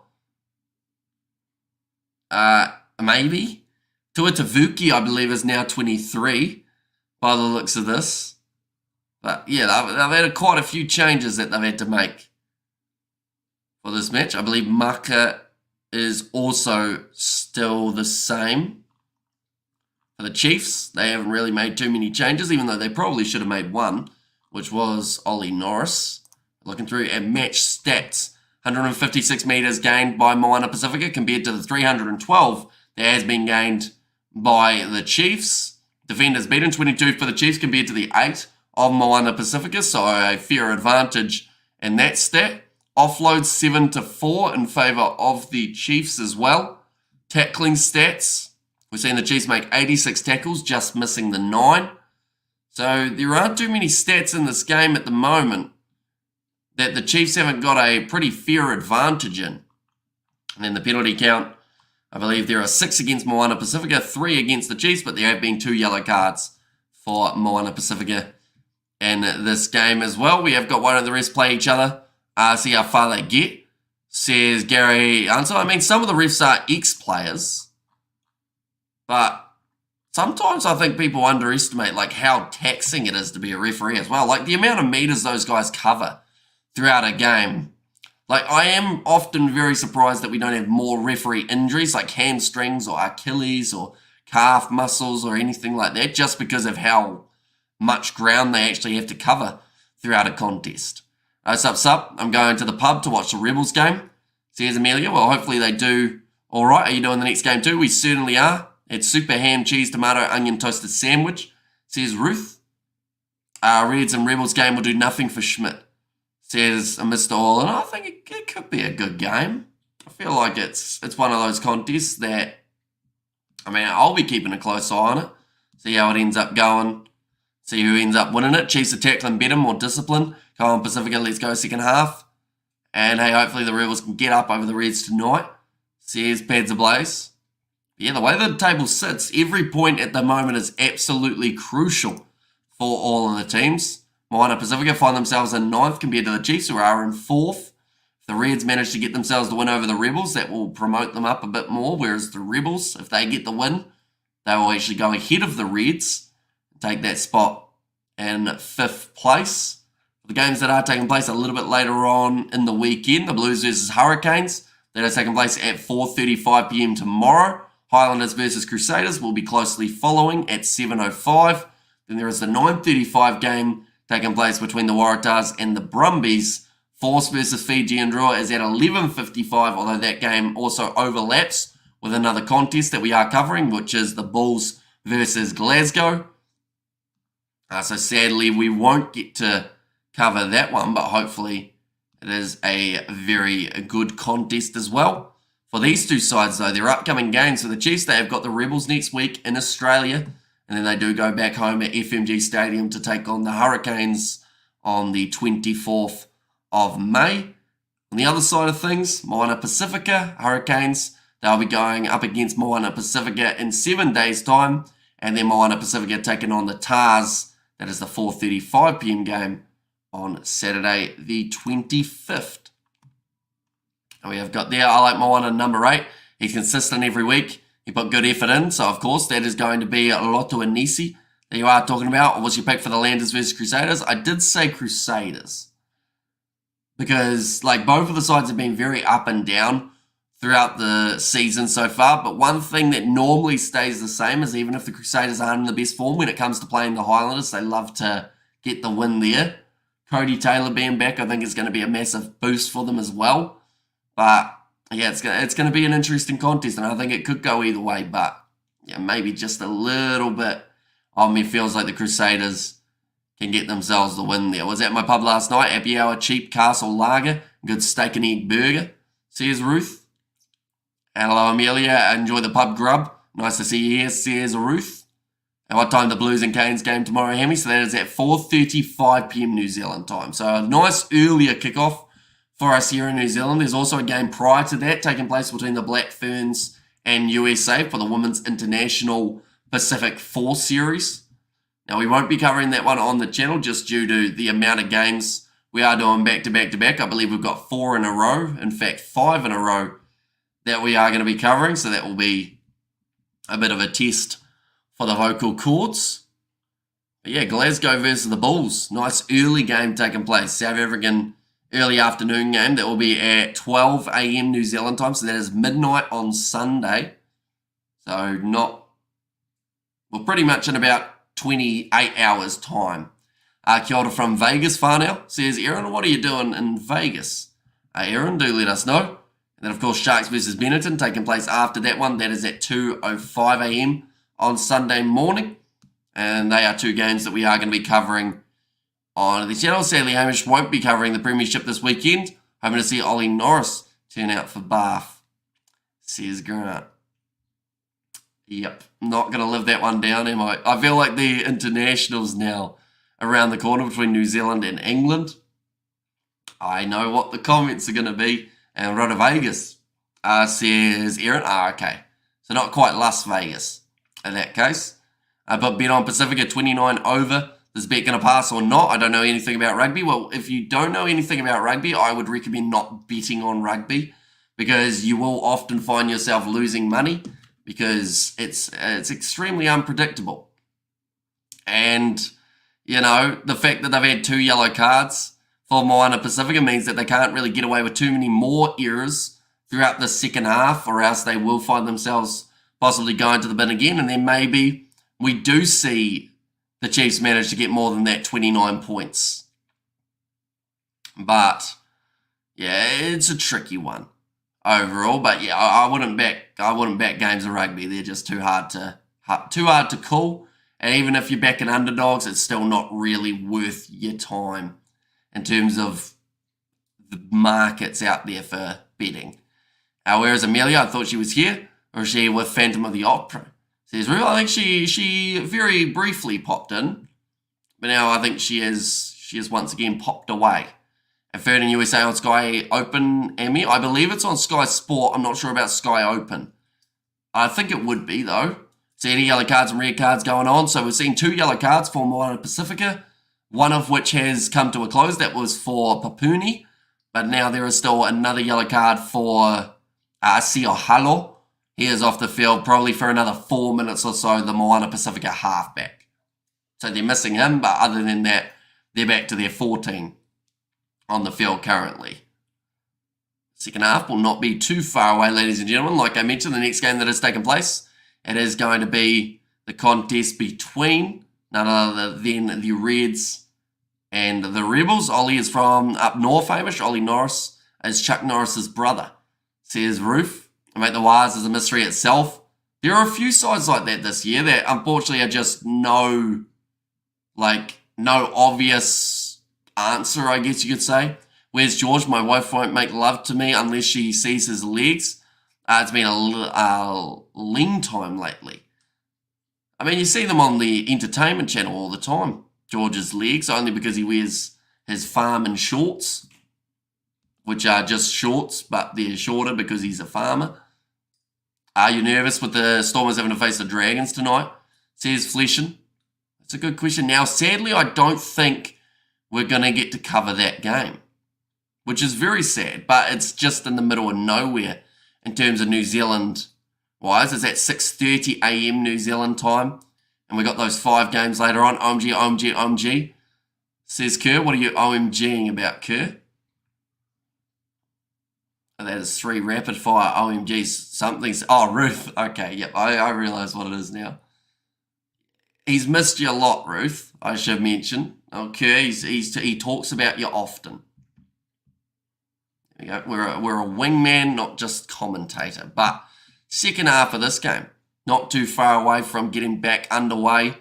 Maybe. Tua Tavuki, I believe, is now 23 by the looks of this. But yeah, they've had quite a few changes that they've had to make for this match. I believe Maka is also still the same. For the Chiefs, they haven't really made too many changes, even though they probably should have made one, which was Ollie Norris. Looking through at match stats, 156 metres gained by Moana Pasifika compared to the 312 that has been gained by the Chiefs. Defenders beaten 22 for the Chiefs compared to the 8 of Moana Pasifika, so a fair advantage in that stat. Offload 7-4 in favour of the Chiefs as well. Tackling stats, we've seen the Chiefs make 86 tackles, just missing the 9. So there aren't too many stats in this game at the moment that the Chiefs haven't got a pretty fair advantage in. And then the penalty count, I believe there are 6 against Moana Pasifika, 3 against the Chiefs, but there have been 2 yellow cards for Moana Pasifika in this game as well. We have got one of the rest play each other. See how far they get, says Gary Ansel. I mean, some of the refs are ex-players, but sometimes I think people underestimate like how taxing it is to be a referee as well. Like the amount of meters those guys cover throughout a game. Like I am often very surprised that we don't have more referee injuries like hamstrings or Achilles or calf muscles or anything like that, just because of how much ground they actually have to cover throughout a contest. Sup, I'm going to the pub to watch the Rebels game. Says Amelia. Well, hopefully they do all right. Are you doing the next game too? We certainly are. It's super ham, cheese, tomato, onion toasted sandwich, says Ruth. Reds and Rebels game will do nothing for Schmidt, says Mr. All. And I think it could be a good game. I feel like it's one of those contests that, I mean, I'll be keeping a close eye on it. See how it ends up going. See who ends up winning it. Chiefs are tackling better, more discipline. Come on, Pacifica, let's go second half. And hey, hopefully the Rebels can get up over the Reds tonight. Says Pads Ablaze. Yeah, the way the table sits, every point at the moment is absolutely crucial for all of the teams. Moana Pasifika find themselves in 9th compared to the Chiefs, who are in 4th. If the Reds manage to get themselves the win over the Rebels, that will promote them up a bit more, whereas the Rebels, if they get the win, they will actually go ahead of the Reds, take that spot in 5th place. The games that are taking place a little bit later on in the weekend, the Blues versus Hurricanes, that is taking place at 4:35 p.m. tomorrow. Highlanders versus Crusaders will be closely following at 7:05. Then there is the 9:35 game taking place between the Waratahs and the Brumbies. Force versus Fijian draw is at 11:55, although that game also overlaps with another contest that we are covering, which is the Bulls versus Glasgow. So sadly, we won't get to cover that one, but hopefully it is a very good contest as well. For these two sides, though, their upcoming games for the Chiefs, they have got the Rebels next week in Australia, and then they do go back home at FMG Stadium to take on the Hurricanes on the 24th of May. On the other side of things, Moana Pasifika, Hurricanes, they'll be going up against Moana Pasifika in 7 days' time, and then Moana Pasifika taking on the Tars. That is the 4:35 p.m. game on Saturday the 25th. And we have got there, I like Moana number 8. He's consistent every week. He put good effort in, so of course that is going to be Loto Anisi that you are talking about. Or was your pick for the Landers versus Crusaders? I did say Crusaders, because like both of the sides have been very up and down throughout the season so far, but one thing that normally stays the same is even if the Crusaders aren't in the best form when it comes to playing the Highlanders, they love to get the win there. Cody Taylor being back, I think, is going to be a massive boost for them as well. But yeah, it's going to be an interesting contest, and I think it could go either way. But yeah, maybe just a little bit of me feels like the Crusaders can get themselves the win there. Was at my pub last night, happy hour, cheap Castle Lager, good steak and egg burger. Says Ruth. Hello, Amelia. Enjoy the pub grub. Nice to see you here, says Ruth. At what time the Blues and Canes game tomorrow, Hammy? So that is at 4:35 p.m. New Zealand time. So a nice earlier kickoff for us here in New Zealand. There's also a game prior to that taking place between the Black Ferns and USA for the Women's International Pacific 4 Series. Now, we won't be covering that one on the channel just due to the amount of games we are doing back to back to back. I believe we've got 4 in a row. In fact, 5 in a row that we are going to be covering. So that will be a bit of a test for the vocal cords. But yeah, Glasgow versus the Bulls. Nice early game taking place. South African early afternoon game. That will be at 12 a.m. New Zealand time. So that is midnight on Sunday. So pretty much in about 28 hours time. Kia ora from Vegas, Farnell. Says, Aaron, what are you doing in Vegas? Aaron, do let us know. And then, of course, Sharks versus Benetton taking place after that one. That is at 2:05 a.m. on Sunday morning. And they are two games that we are going to be covering on the channel. Sadly, Hamish won't be covering the Premiership this weekend. Hoping to see Ollie Norris turn out for Bath, says Grant. Yep, not going to live that one down, am I? I feel like the internationals now around the corner between New Zealand and England. I know what the comments are going to be. And Rota Vegas says Aaron. Okay. So not quite Las Vegas in that case. But bet on Pasifika 29 over. Is bet going to pass or not? I don't know anything about rugby. Well, if you don't know anything about rugby, I would recommend not betting on rugby because you will often find yourself losing money because it's extremely unpredictable. And, you know, the fact that they've had 2 yellow cards for Moana Pasifika means that they can't really get away with too many more errors throughout the second half, or else they will find themselves possibly going to the bin again. And then maybe we do see the Chiefs manage to get more than that 29 points. But, yeah, it's a tricky one overall. But, yeah, I wouldn't back games of rugby. They're just too hard to call. And even if you're backing underdogs, it's still not really worth your time in terms of the markets out there for betting. Where is Amelia? I thought she was here. Or is she with Phantom of the Opera? Says, I think she very briefly popped in. But now I think she has once again popped away. And third in USA on Sky Open, Emmy. I believe it's on Sky Sport. I'm not sure about Sky Open. I think it would be, though. See any yellow cards and red cards going on. So we've seen 2 yellow cards for Moana Pasifika, one of which has come to a close. That was for Papuni. But now there is still another yellow card for Siohalo. He is off the field probably for another 4 minutes or so, the Moana Pasifika halfback. So they're missing him, but other than that, they're back to their 14 on the field currently. Second half will not be too far away, ladies and gentlemen. Like I mentioned, the next game that has taken place, it is going to be the contest between none other than the Reds and the Rebels. Ollie is from up north, Hamish. Ollie Norris is Chuck Norris's brother, says Roof. Mate, the Wires is a mystery itself. There are a few sides like that this year that unfortunately are just no obvious answer, I guess you could say. Where's George? My wife won't make love to me unless she sees his legs. It's been a lean time lately. I mean, you see them on the entertainment channel all the time. George's legs, only because he wears his farming shorts, which are just shorts, but they're shorter because he's a farmer. Are you nervous with the Stormers having to face the Dragons tonight? Says Fleshin. That's a good question. Now, sadly, I don't think we're going to get to cover that game, which is very sad, but it's just in the middle of nowhere in terms of New Zealand wise. It's at 6:30 a.m. New Zealand time, and we got those 5 games later on. OMG, OMG, OMG, says Kerr. What are you OMGing about, Kerr? That is 3 rapid fire OMGs. Something's... Oh, Ruth. Okay, yep. I realise what it is now. He's missed you a lot, Ruth, I should mention. Okay, he talks about you often. There we go. We're a wingman, not just commentator. But second half of this game, not too far away from getting back underway.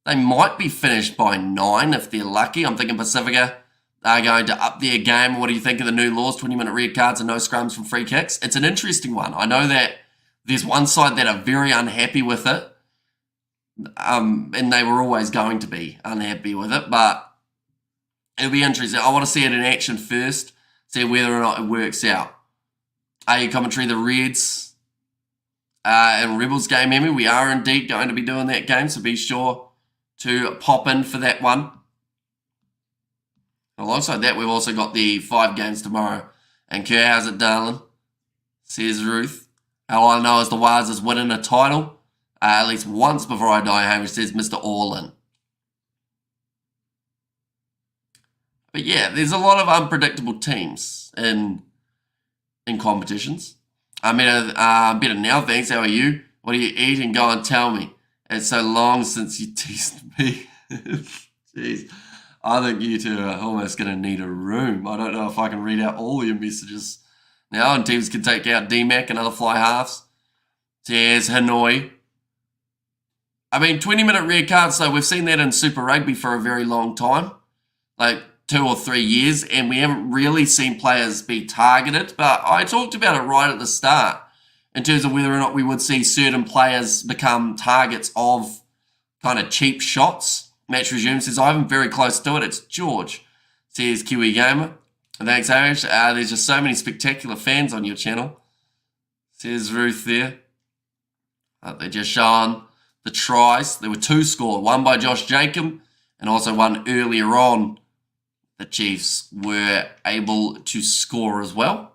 They might be finished by 9 if they're lucky. I'm thinking Pasifika are going to up their game. What do you think of the new laws? 20-minute red cards and no scrums from free kicks. It's an interesting one. I know that there's one side that are very unhappy with it. And they were always going to be unhappy with it. But it'll be interesting. I want to see it in action first. See whether or not it works out. Your commentary, the Reds and Rebels game, Emmy. We are indeed going to be doing that game. So be sure to pop in for that one. Alongside that, we've also got the 5 games tomorrow. And Kerr, how's it, darling? Says Ruth. All I know is the Wires is winning a title. At least once before I die, Hamish says Mr. Orlin. But yeah, there's a lot of unpredictable teams in competitions. I mean, better now, thanks. How are you? What are you eating? Go and tell me. It's so long since you teased me. Jeez. I think you two are almost going to need a room. I don't know if I can read out all your messages now, and teams can take out DMAC and other fly halves. There's Hanoi. I mean, 20-minute red cards, so we've seen that in Super Rugby for a very long time, like 2 or 3 years, and we haven't really seen players be targeted. But I talked about it right at the start in terms of whether or not we would see certain players become targets of kind of cheap shots. Match resume says, I'm very close to it. It's George. Says Kiwi Gamer. Thanks, Hamish. There's just so many spectacular fans on your channel. Says Ruth there. They're just showing the tries. There were 2 scored. One by Josh Jacob and also one earlier on. The Chiefs were able to score as well.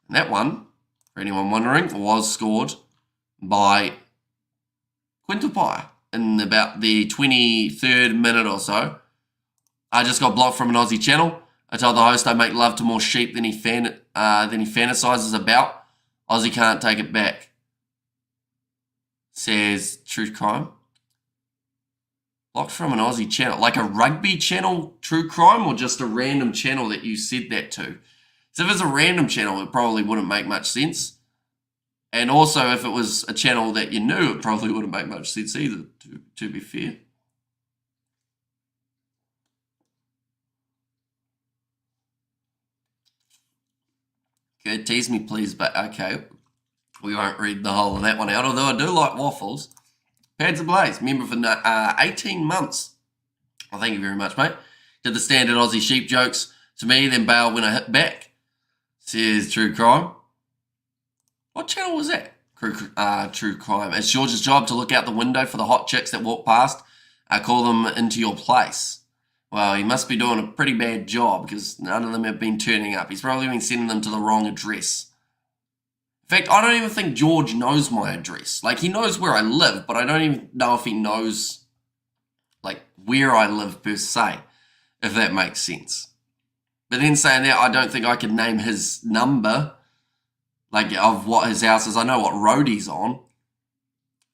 And that one, for anyone wondering, was scored by Quintupai in about the 23rd minute or so. I just got blocked from an Aussie channel. I told the host I make love to more sheep than he fantasizes about. Aussie can't take it back. Says Truth Crime. Blocked from an Aussie channel. Like a rugby channel, True Crime, or just a random channel that you said that to? So if it's a random channel, it probably wouldn't make much sense. And also, if it was a channel that you knew, it probably wouldn't make much sense either, to be fair. Good, tease me please, but okay. We won't read the whole of that one out, although I do like waffles. Pads Ablaze, member for 18 months. Well, thank you very much, mate. Did the standard Aussie sheep jokes to me, then bail when I hit back. Says True Crime. What channel was that? True Crime. It's George's job to look out the window for the hot chicks that walk past. Call them into your place. Well, he must be doing a pretty bad job because none of them have been turning up. He's probably been sending them to the wrong address. In fact, I don't even think George knows my address. Like, he knows where I live, but I don't even know if he knows, like, where I live per se, if that makes sense. But then saying that, I don't think I could name his number, like, of what his house is. I know what road he's on.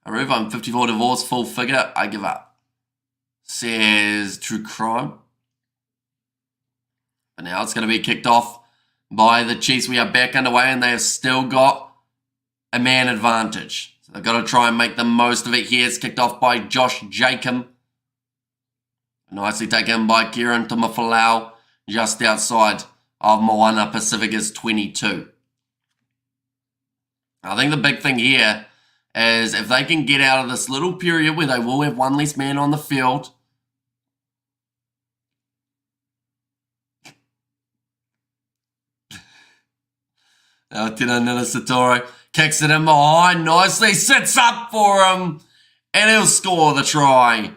Aruf, I'm 54, divorced, full figure. I give up. Says True Crime. But now it's going to be kicked off by the Chiefs. We are back underway and they have still got a man advantage. So they've got to try and make the most of it here. It's kicked off by Josh Jacob. Nicely taken by Kieran Tumafalau, just outside of Moana Pasifika's 22. I think the big thing here is if they can get out of this little period where they will have one less man on the field. Tino Satoro kicks it in behind nicely, sits up for him, and he'll score the try.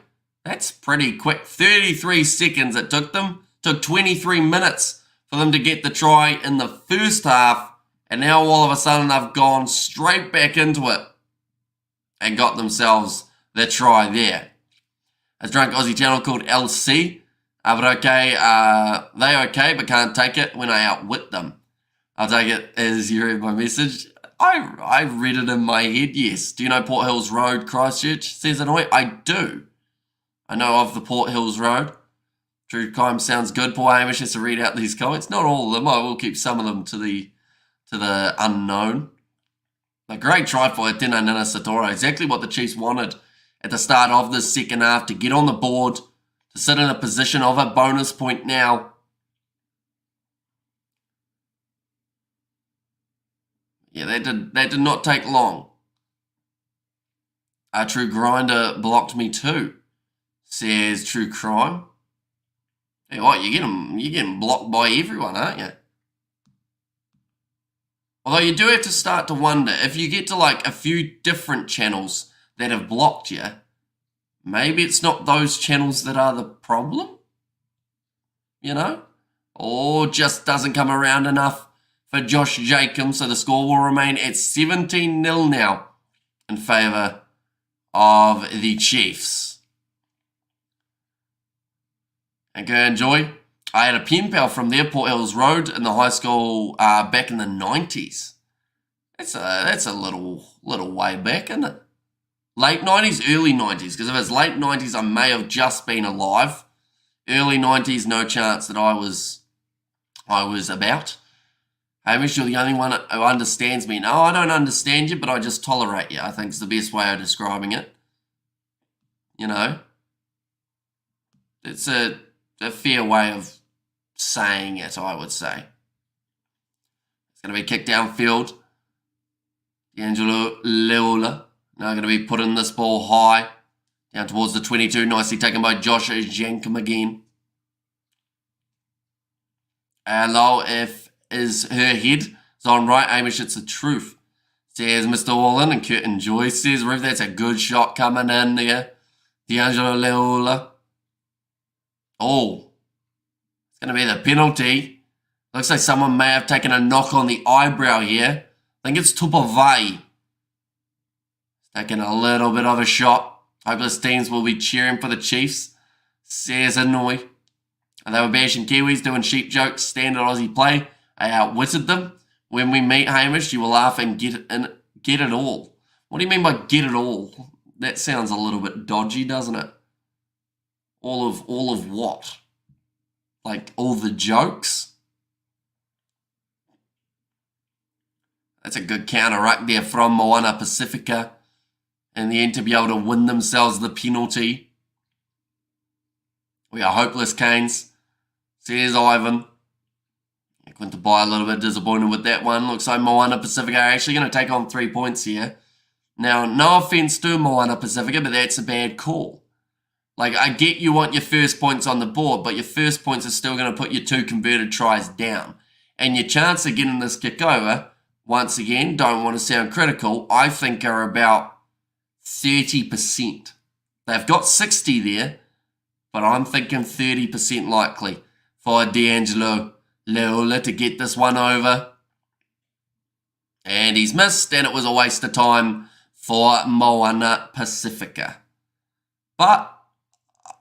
That's pretty quick. 33 seconds it took them. Took 23 minutes for them to get the try in the first half, and now all of a sudden they've gone straight back into it and got themselves the try there. A drunk Aussie channel called LC. But okay, they okay, but can't take it when I outwit them. I'll take it as you read my message. I read it in my head, yes. Do you know Port Hills Road, Christchurch? Says Annoy. I do. I know of the Port Hills Road. True Crime sounds good. Paul Hamish has to read out these comments. Not all of them. I will keep some of them to the unknown. A great try for Tino Satoro. Exactly what the Chiefs wanted at the start of the second half, to get on the board, to sit in a position of a bonus point now. Yeah, that did not take long. True Grinder blocked me too, says True Crime. Hey, what, you're getting blocked by everyone, aren't you? Although you do have to start to wonder, if you get to like a few different channels that have blocked you, maybe it's not those channels that are the problem, you know? Or just doesn't come around enough for Josh Jacob, so the score will remain at 17-0 now in favour of the Chiefs. Okay, enjoy. I had a pen pal from the Port Hills Road in the high school back in the 90s. That's a little way back, isn't it? Late 90s, early 90s, because if it's late 90s, I may have just been alive. Early 90s, no chance that I was about. Hamish, you're the only one who understands me. No, I don't understand you, but I just tolerate you, I think is the best way of describing it. You know? It's a fair way of saying it, I would say. It's going to be kicked downfield. D'Angelo Leola now going to be putting this ball high down towards the 22. Nicely taken by Josh Jankum again. Hello, if is her head is on right, Amish, it's the truth. Says Mr. Allin, and Kurt enjoys. Says Roof, that's a good shot coming in there. D'Angelo Leola. Oh, it's going to be the penalty. Looks like someone may have taken a knock on the eyebrow here. I think it's Tupavai. Taking a little bit of a shot. Hopeless teams will be cheering for the Chiefs. Says Inouye. And they were bashing Kiwis, doing sheep jokes, standard Aussie play. I outwitted them. When we meet Hamish, you will laugh and get it all. What do you mean by get it all? That sounds a little bit dodgy, doesn't it? All of what? Like all the jokes? That's a good counter right there from Moana Pasifika. In the end to be able to win themselves the penalty. We are hopeless, Canes. Says Ivan. Quinta Bai a little bit disappointed with that one. Looks like Moana Pasifika are actually going to take on 3 points here. Now, no offense to Moana Pasifika, but that's a bad call. Like, I get you want your first points on the board, but your first points are still going to put your 2 converted tries down. And your chance of getting this kick over, once again, don't want to sound critical, I think are about 30%. They've got 60 there, but I'm thinking 30% likely for D'Angelo Leola to get this one over. And he's missed, and it was a waste of time for Moana Pasifika. But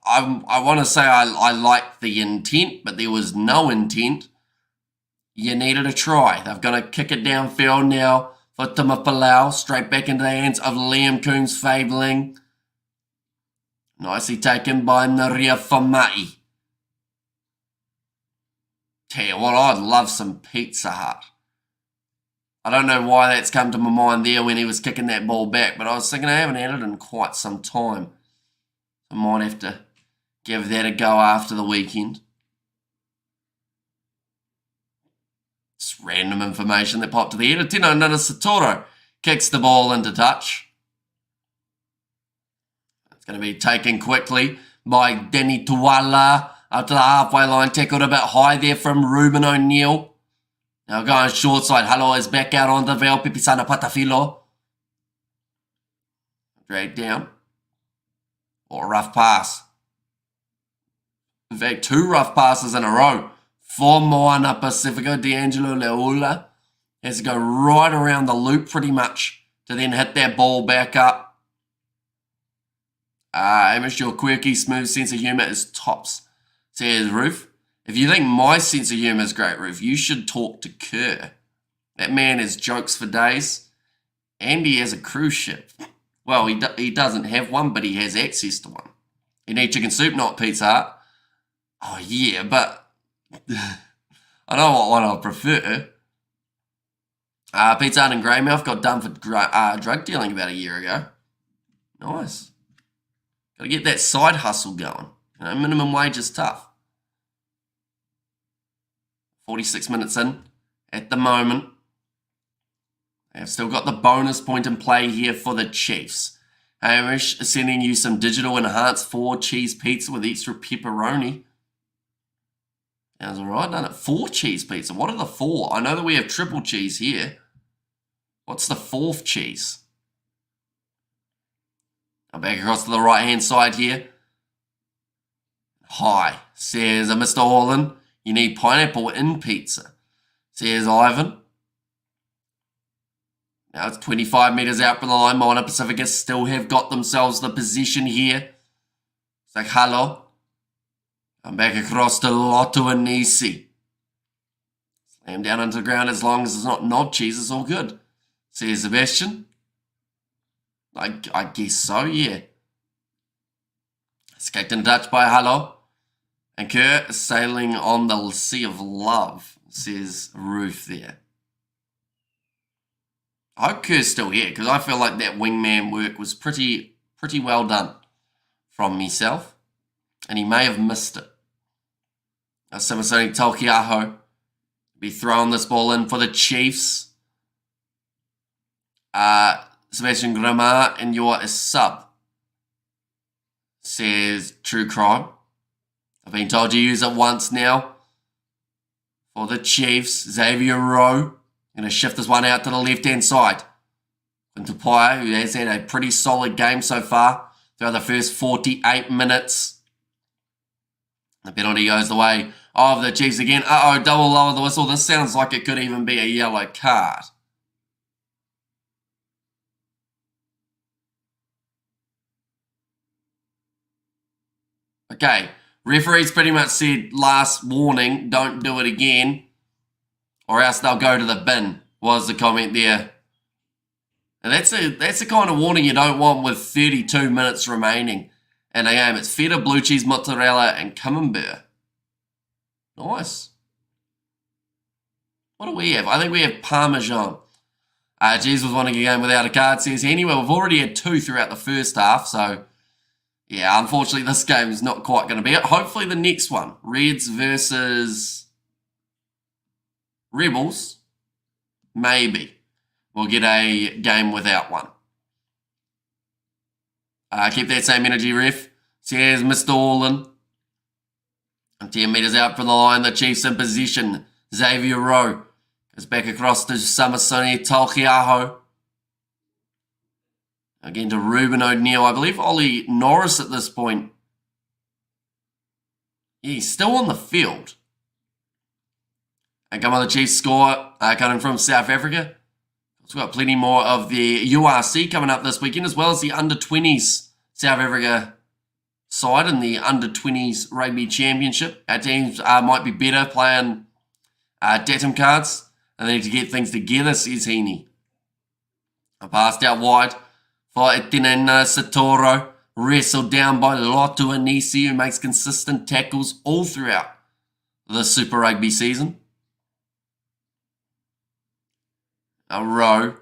I want to say I like the intent, but there was no intent. You needed a try. They're going to kick it downfield now for Tima Palau, straight back into the hands of Liam Coons Fabling. Nicely taken by Naria Famai. Tell you what, I'd love some Pizza Hut. I don't know why that's come to my mind there when he was kicking that ball back, but I was thinking I haven't had it in quite some time. I might have to give that a go after the weekend. Just random information that popped to the head. Tino Nanasatoro kicks the ball into touch. It's going to be taken quickly by Denny Tuala up to the halfway line. Tackled a bit high there from Ruben O'Neill. Now going short side. Hello is back out on the veil. Pipisana Patafilo. Dragged down. Or a rough pass. In fact, 2 rough passes in a row for Moana Pasifika. D'Angelo Leola has to go right around the loop pretty much to then hit that ball back up. Amish, your quirky, smooth sense of humour is tops, says Roof. If you think my sense of humour is great, Roof, you should talk to Kerr. That man has jokes for days, and he has a cruise ship. Well, he doesn't have one, but he has access to one. You need chicken soup, not Pizza Hut. Oh, yeah, but I know what one I prefer. Pizza Hut and Greymouth got done for drug dealing about a year ago. Nice. Got to get that side hustle going. You know, minimum wage is tough. 46 minutes in at the moment. They've still got the bonus point in play here for the Chiefs. Hamish is sending you some digital enhanced 4 cheese pizza with extra pepperoni. Sounds alright, doesn't it? 4 cheese pizza. What are the 4? I know that we have triple cheese here. What's the 4th cheese? I'm back across to the right-hand side here. Hi, says Mr. Holland. You need pineapple in pizza, says Ivan. Now it's 25 metres out from the line. Moana Pasifika still have got themselves the position here. It's like, hello. I'm back across to Lotto and Nisi. Slam down into the ground as long as it's not knob cheese, it's all good, says Sebastian. I guess so, yeah. Escaped in touch by Hello. And Kerr sailing on the sea of love, says Ruth there. I hope Kerr's still here, because I feel like that wingman work was pretty well done from myself. And he may have missed it. Simasoni Taukiaho be throwing this ball in for the Chiefs. Sebastian Gramar and you're a sub, says True Crime. I've been told to use it once now for the Chiefs. Xavier Rowe going to shift this one out to the left-hand side. Quintupai, who has had a pretty solid game so far throughout the first 48 minutes. The penalty goes the way of the Chiefs again. Uh-oh, double lower the whistle. This sounds like it could even be a yellow card. Okay, referees pretty much said last warning, don't do it again, or else they'll go to the bin, was the comment there. And that's the kind of warning you don't want with 32 minutes remaining in a game. It's feta, blue cheese, mozzarella, and camembert. Nice. What do we have? I think we have Parmesan. Jeez was wanting a game without a card, says anyway. We've already had 2 throughout the first half, so yeah, unfortunately this game is not quite going to be it. Hopefully the next one, Reds versus Rebels, maybe we'll get a game without one. Keep that same energy, ref. Says Mr. Orlin. 10 metres out from the line, the Chiefs in position. Xavier Rowe goes back across to Samasoni Taukiaho. Again to Ruben O'Neill. I believe Ollie Norris at this point. Yeah, he's still on the field. And come on, the Chiefs score coming from South Africa. We've got plenty more of the URC coming up this weekend, as well as the under-20s South Africa side in the under-20s Rugby Championship. Our teams might be better playing datum cards, and they need to get things together, says Heaney. A pass out wide for Etinena Satoro, wrestled down by Lotu Anisi, who makes consistent tackles all throughout the Super Rugby season. A row.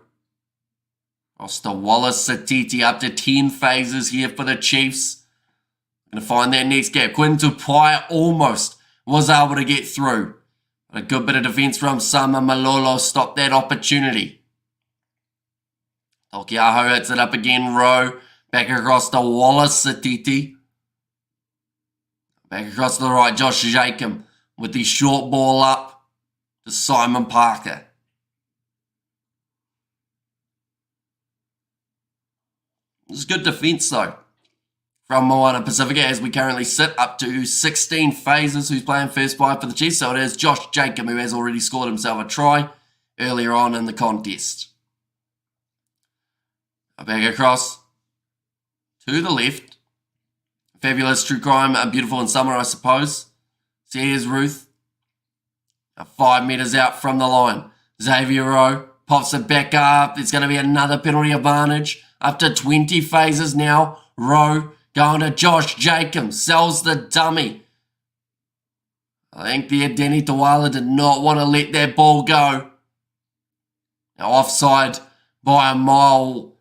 Oster Wallace Satiti up to 10 phases here for the Chiefs. Going to find that next gap. Quintupai almost was able to get through. A good bit of defence from Sama Malolo stopped that opportunity. Tokiaho hits it up again. Rowe back across to Wallace Satiti. Back across to the right. Josh Jacob with the short ball up to Simon Parker. It's good defence though from Moana Pasifika as we currently sit up to 16 phases who's playing first 5 for the Chiefs. So it is Josh Jacob who has already scored himself a try earlier on in the contest. Back across to the left. Fabulous True Crime, beautiful in summer I suppose. So here's Ruth. 5 metres out from the line. Xavier Rowe pops it back up. There's going to be another penalty advantage. Up to 20 phases now. Rowe going to Josh Jacob. Sells the dummy. I think there Danny Tawala did not want to let that ball go. Now offside by a mile.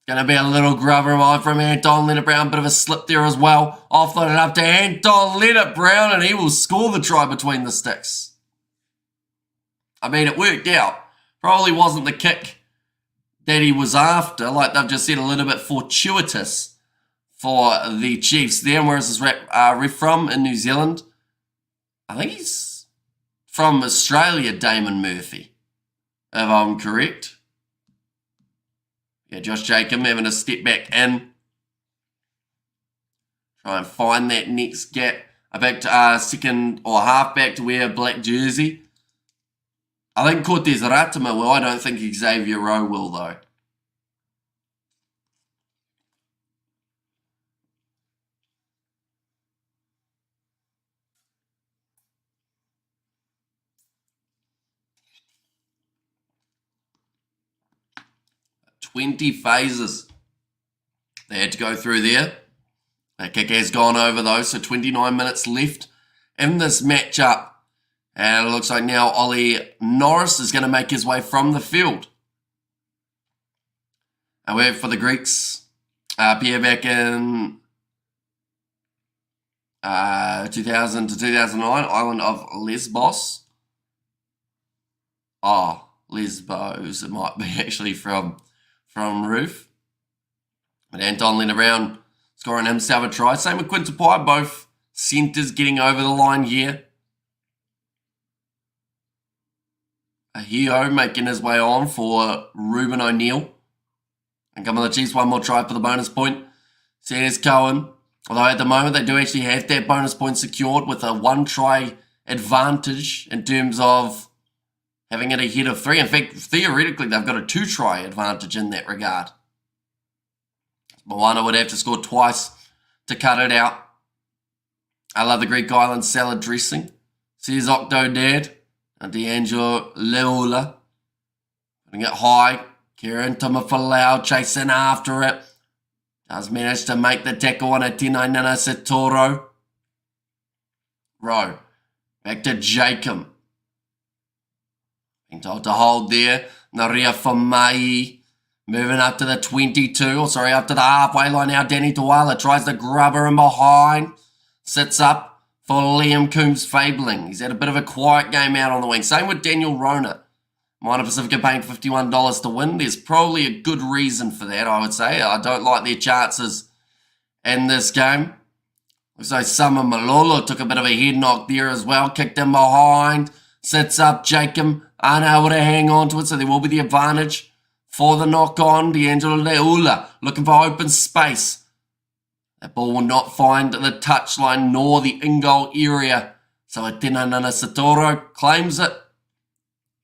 Going to be a little grubber mind from Anton Leonard-Brown. Bit of a slip there as well. Offloaded up to Anton Leonard-Brown and he will score the try between the sticks. I mean, it worked out. Probably wasn't the kick that he was after. Like they've just said, a little bit fortuitous for the Chiefs there. Where's this ref from in New Zealand? I think he's from Australia, Damon Murphy, if I'm correct. Yeah, Josh Jacob having to step back in. Try and find that next gap. Back to second or half back to wear a black jersey. I think Cortez Ratama will. I don't think Xavier Rowe will though. Twenty phases they had to go through there. That kick has gone over though, so 29 minutes left in this matchup. And it looks like now Ollie Norris is going to make his way from the field. And we're for the Greeks. Pierre back in 2000 to 2009, island of Lesbos. Oh, Lesbos, it might be actually from Roof. But Anton Leonard-Brown scoring himself a try. Same with Quintupai, both centres getting over the line here. Hio making his way on for Ruben O'Neill. And come on, the Chiefs, one more try for the bonus point. Says Cohen. Although at the moment they do actually have that bonus point secured with a 1 try advantage in terms of having it ahead of 3. In fact, theoretically, they've got a 2 try advantage in that regard. Moana would have to score twice to cut it out. I love the Greek island salad dressing. Says Octodad. And D'Angelo Leola. Putting it high. Kieran Tumafalau chasing after it. Does manage to make the tackle on a Tino Nana Satoro. Rowe. Back to Jacob. Being told to hold there. Naria Famai. Moving up to the 22. Up to the halfway line now. Danny Tuala tries to grab her in behind. Sits up for Liam Coombs Fabling. He's had a bit of a quiet game out on the wing. Same with Daniel Rona. Moana Pasifika paying $51 to win. There's probably a good reason for that, I would say. I don't like their chances in this game. Looks like Summer Malolo took a bit of a head knock there as well. Kicked him behind. Sits up Jacob. Unable to hang on to it, so there will be the advantage for the knock on. D'Angelo Leula looking for open space. That ball will not find the touchline nor the in-goal area. So Atina Nana Satoro claims it.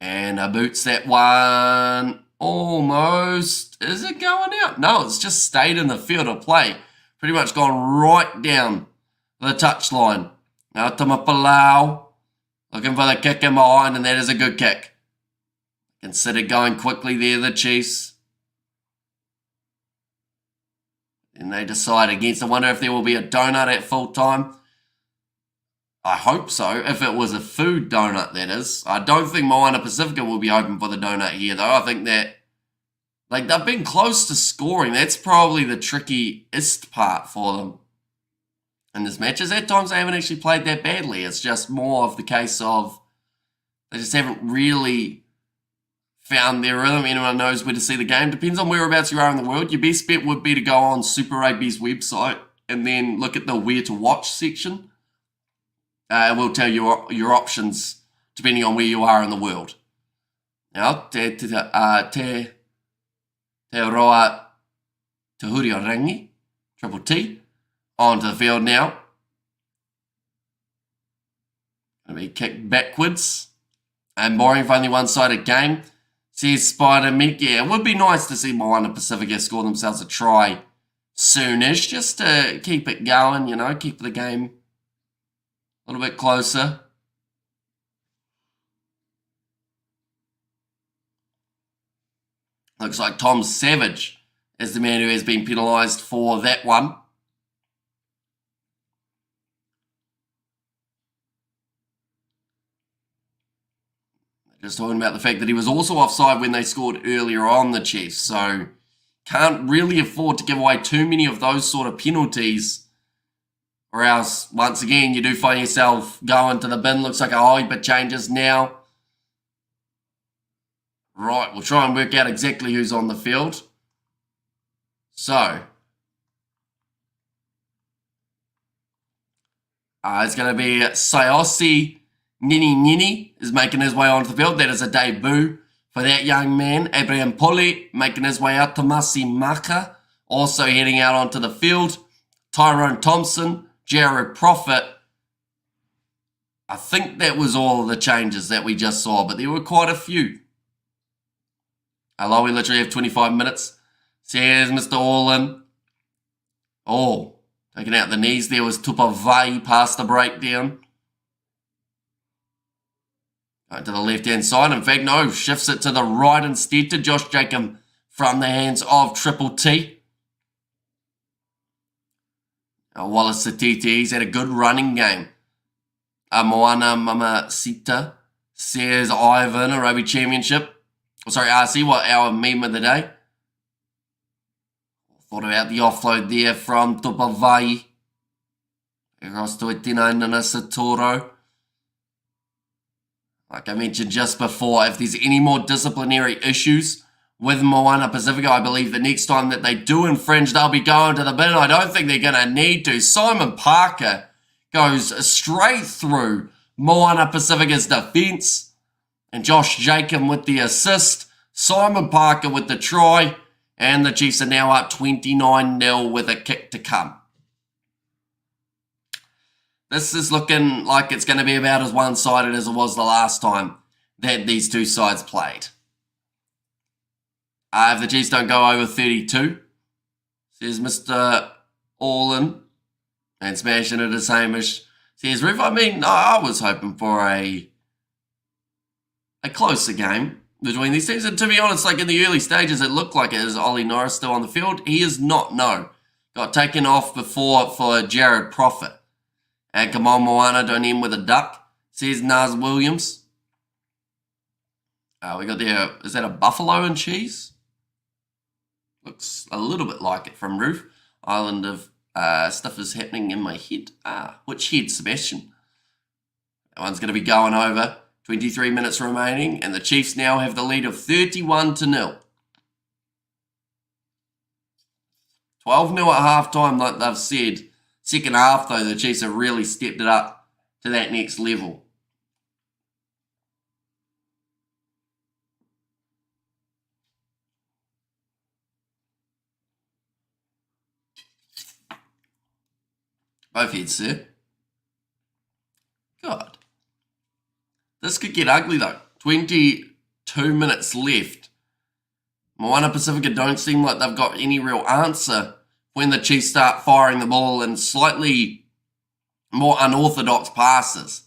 And boots that one almost. Is it going out? No, it's just stayed in the field of play. Pretty much gone right down the touchline. Now Tumapalau looking for the kick in behind, and that is a good kick. Consider going quickly there, the Chiefs. And they decide against. I wonder if there will be a donut at full time. I hope so. If it was a food donut, that is. I don't think Moana Pasifika will be open for the donut here, though. I think that, like, they've been close to scoring. That's probably the trickiest part for them in this match. Is at times they haven't actually played that badly. It's just more of the case of they just haven't really found their rhythm. Anyone knows where to see the game. Depends on whereabouts you are in the world. Your best bet would be to go on Super Rugby's website and then look at the where to watch section. It will tell you your options depending on where you are in the world. Now, Te Roa Tahuri Rangi, Triple T, onto the field now. Going to be kicked backwards. And boring for only one-sided game. Says Spider Mick. Yeah, it would be nice to see Moana Pasifika score themselves a try soonish, just to keep it going, you know, keep the game a little bit closer. Looks like Tom Savage is the man who has been penalised for that one. Just talking about the fact that he was also offside when they scored earlier on, the Chiefs. So can't really afford to give away too many of those sort of penalties. Or else, once again, you do find yourself going to the bin. Looks like a whole heap of changes now. Right, we'll try and work out exactly who's on the field. So, it's going to be Sayosi Nini is making his way onto the field. That is a debut for that young man. Abraham Poli making his way out. Tomasi Maka also heading out onto the field. Tyrone Thompson, Jared Prophet. I think that was all of the changes that we just saw, but there were quite a few. Hello, we literally have 25 minutes. Says Mr. Allin. Oh, taking out the knees there was Tupavai past the breakdown. Going to the left-hand side. In fact, no, shifts it to the right instead to Josh Jacob from the hands of Triple T. Wallace Satiti, he's had a good running game. Moana Mamasita says Ivan, a rugby championship. Oh, sorry, RC, what our meme of the day? Thought about the offload there from Tupavai. Across to Etina Nana Satoro. Like I mentioned just before, if there's any more disciplinary issues with Moana Pasifika, I believe the next time that they do infringe, they'll be going to the bin. I don't think they're going to need to. Simon Parker goes straight through Moana Pasifika's defence. And Josh Jacob with the assist. Simon Parker with the try. And the Chiefs are now up 29-0 with a kick to come. This is looking like it's going to be about as one-sided as it was the last time that these two sides played. If the Chiefs don't go over 32, says Mr. Allin, and smashing it as Hamish says, Ref, I mean, I was hoping for a closer game between these teams. And to be honest, like in the early stages, it looked like it was Ollie Norris still on the field. He is not, no. Got taken off before for Jared Profit. And come on, Moana, don't end with a duck, says Naz Williams. We got there, is that a buffalo and cheese? Looks a little bit like it from Roof. Island of stuff is happening in my head. Which head, Sebastian? That one's going to be going over. 23 minutes remaining, and the Chiefs now have the lead of 31-0. 12-0 at halftime, like they've said. Second half, though, the Chiefs have really stepped it up to that next level. Both heads, sir. God. This could get ugly, though. 22 minutes left. Moana Pasifika don't seem like they've got any real answer when the Chiefs start firing the ball in slightly more unorthodox passes,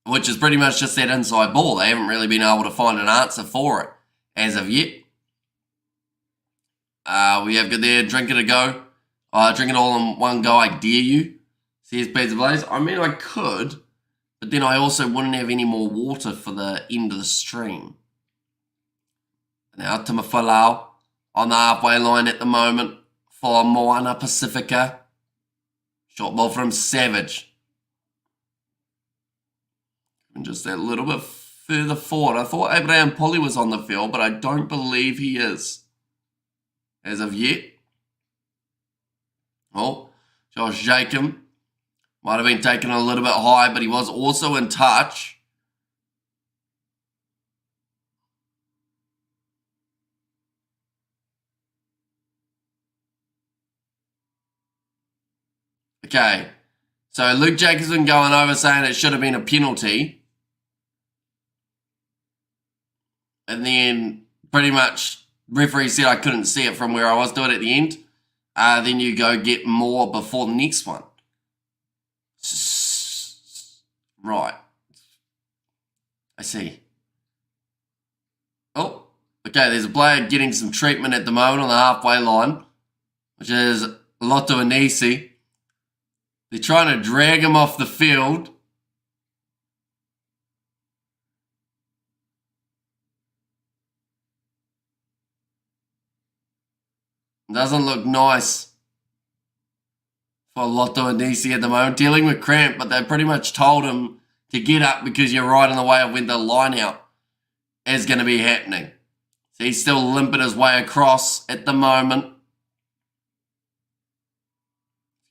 which is pretty much just that inside ball. They haven't really been able to find an answer for it as of yet. We have got there, drink it a go. Drink it all in one go, I dare you, says Pizza Blaze. I mean, I could, but then I also wouldn't have any more water for the end of the stream. Now to Mafalau on the halfway line at the moment for Moana Pasifika. Short ball from Savage. And just that little bit further forward. I thought Abraham Polly was on the field, but I don't believe he is as of yet. Oh, Josh Jacob might have been taken a little bit high, but he was also in touch. Okay, so Luke Jacobson going over saying it should have been a penalty. And then pretty much referee said I couldn't see it from where I was doing it at the end. Then you go get more before the next one. Right. I see. Oh, okay, there's a player getting some treatment at the moment on the halfway line, which is Lotto Anisi. They're trying to drag him off the field. Doesn't look nice for Lotto Anisi at the moment. Dealing with cramp, but they pretty much told him to get up because you're right in the way of when the line out is going to be happening. So he's still limping his way across at the moment.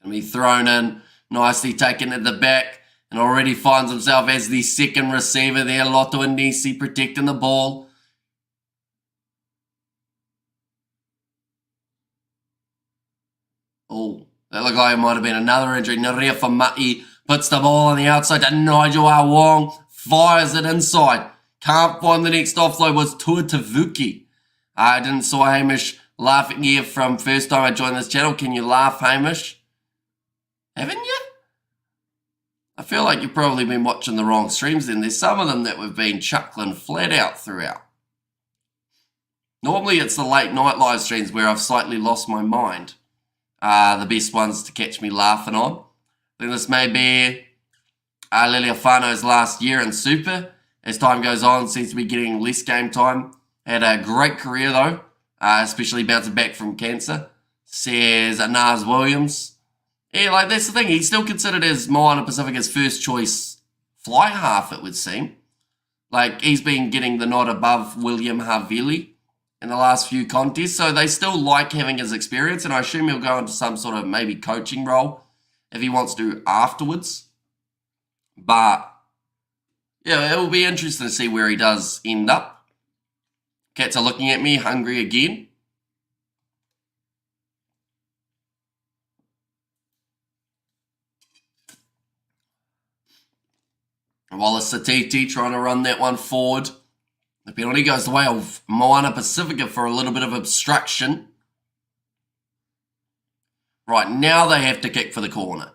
Going to be thrown in. Nicely taken at the back. And already finds himself as the second receiver there. Lotto Anisi protecting the ball. Oh, that looked like it might have been another injury. Naria Famati puts the ball on the outside to Nigel Awong. Fires it inside. Can't find the next offload. Was Tua Tavuki. I didn't saw Hamish laughing here from first time I joined this channel. Can you laugh, Hamish? Haven't you? I feel like you've probably been watching the wrong streams then. There's some of them that we've been chuckling flat out throughout. Normally it's the late night live streams where I've slightly lost my mind. The best ones to catch me laughing on. Then this may be Liliafano's last year in Super. As time goes on, seems to be getting less game time. Had a great career though, especially bouncing back from cancer. Says Naz Williams. Yeah, like that's the thing. He's still considered as Moana Pasifika's first choice fly half, it would seem. Like he's been getting the nod above William Havili in the last few contests, so they still like having his experience, and I assume he'll go into some sort of maybe coaching role if he wants to afterwards. But Yeah, it will be interesting to see where he does end up. Cats are looking at me, hungry again. Wallace Satiti trying to run that one forward. The penalty goes the way of Moana Pasifika for a little bit of obstruction. Right, now they have to kick for the corner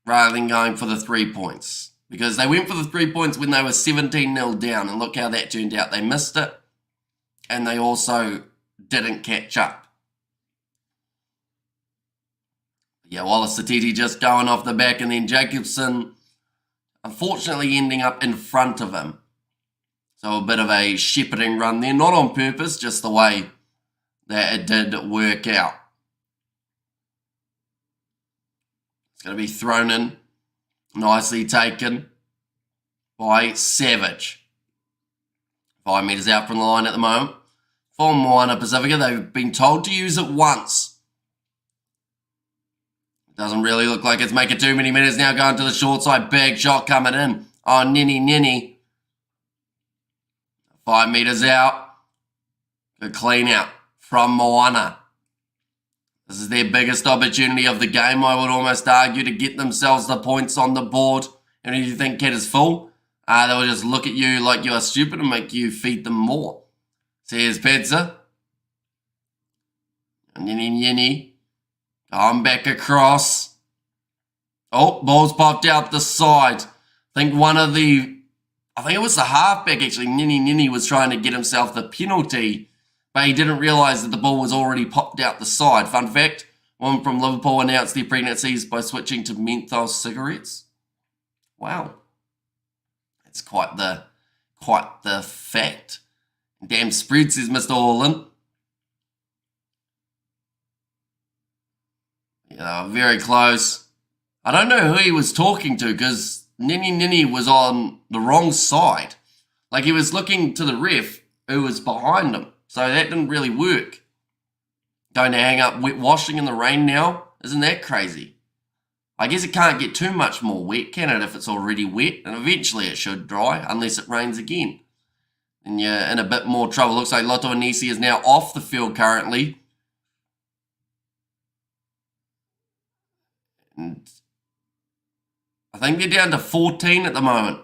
rather than going for the 3 points. Because they went for the 3 points when they were 17-0 down, and look how that turned out. They missed it, and they also didn't catch up. Yeah, Wallace Satiti just going off the back, and then Jacobson unfortunately ending up in front of him. So a bit of a shepherding run there, not on purpose, just the way that it did work out. It's going to be thrown in, nicely taken by Savage. 5 metres out from the line at the moment. For Moana Pasifika, they've been told to use it once. Doesn't really look like it's making too many minutes now, going to the short side. Big shot coming in. Oh, Nini. 5 metres out. Good clean out from Moana. This is their biggest opportunity of the game, I would almost argue, to get themselves the points on the board. And if you think Cat is full, they'll just look at you like you are stupid and make you feed them more. So here's Pedza. Nini. Going back across. Oh, ball's popped out the side. I think it was the halfback actually. Nini was trying to get himself the penalty, but he didn't realise that the ball was already popped out the side. Fun fact, one from Liverpool announced their pregnancies by switching to menthol cigarettes. Wow. That's quite the fact. Damn spread, says Mr. Holland. Yeah, very close. I don't know who he was talking to because Nini was on the wrong side. Like he was looking to the ref who was behind him. So that didn't really work. Going to hang up wet washing in the rain now? Isn't that crazy? I guess it can't get too much more wet, can it, if it's already wet? And eventually it should dry, unless it rains again. And you're in a bit more trouble. Looks like Loto Anisi is now off the field currently. And I think they're down to 14 at the moment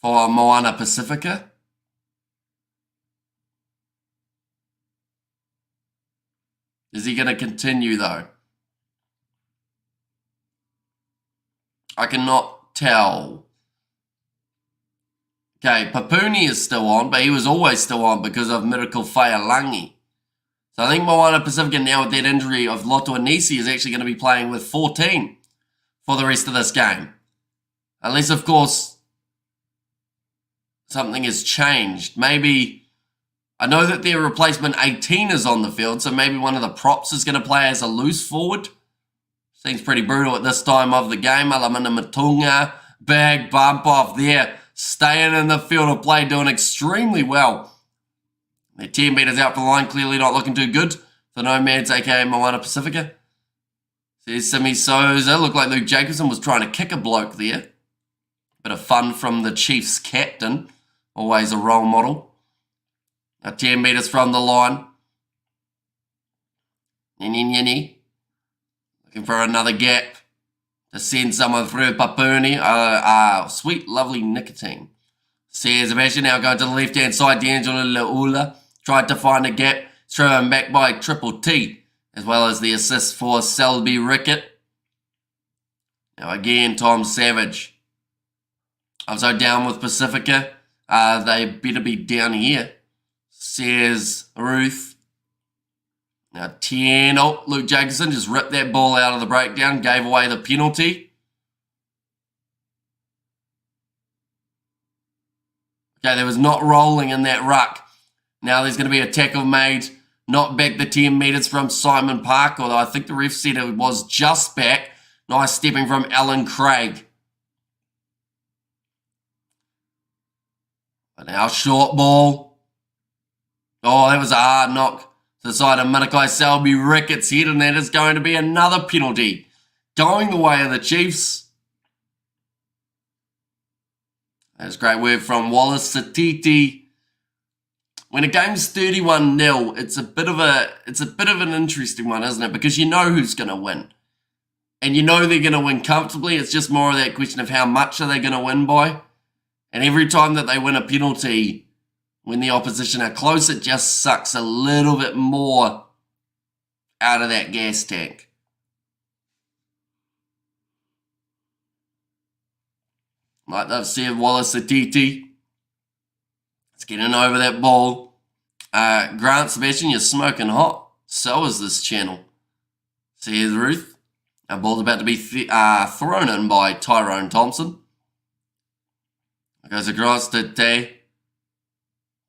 for Moana Pasifika. Is he going to continue, though? I cannot tell. Okay, Papuni is still on, but he was always still on because of Miracle Whaialangi. So I think Moana Pasifika now with that injury of Loto Anisi is actually going to be playing with 14 for the rest of this game. Unless, of course, something has changed. Maybe... I know that their replacement 18 is on the field, so maybe one of the props is going to play as a loose forward. Seems pretty brutal at this time of the game. Alamana Matunga, big bump off there. Staying in the field of play, doing extremely well. They're 10 metres out for the line, clearly not looking too good for Nomads, aka Moana Pasifika. There's Simi Souza. Looked like Luke Jacobson was trying to kick a bloke there. Bit of fun from the Chiefs captain. Always a role model. Now 10 metres from the line. Nini. Looking for another gap to send someone through. Papuni. Sweet, lovely nicotine. Sebastian now going to the left-hand side. D'Angelo Laula tried to find a gap. Thrown back by Triple T. As well as the assist for Selby Rickett. Now again, Tom Savage. I'm so down with Pasifika. They better be down here. Says Ruth. Now 10. Oh, Luke Jacobson just ripped that ball out of the breakdown. Gave away the penalty. Okay, there was not rolling in that ruck. Now there's going to be a tackle made. Not back the 10 metres from Simon Park. Although I think the ref said it was just back. Nice stepping from Alan Craig. But now short ball. Oh, that was a hard knock to the side of Manakai Selby Ricketts' head, and that is going to be another penalty going the way of the Chiefs. That's great word from Wallace Satiti. When a game's 31-0, it's a bit of an interesting one, isn't it? Because you know who's going to win. And you know they're going to win comfortably. It's just more of that question of how much are they going to win by. And every time that they win a penalty, when the opposition are close, it just sucks a little bit more out of that gas tank. Like they've said, Wallace Satiti. Let's get in over that ball. Grant Sebastian, you're smoking hot. So is this channel. Says Ruth. Our ball's about to be thrown in by Tyrone Thompson. It goes across to Te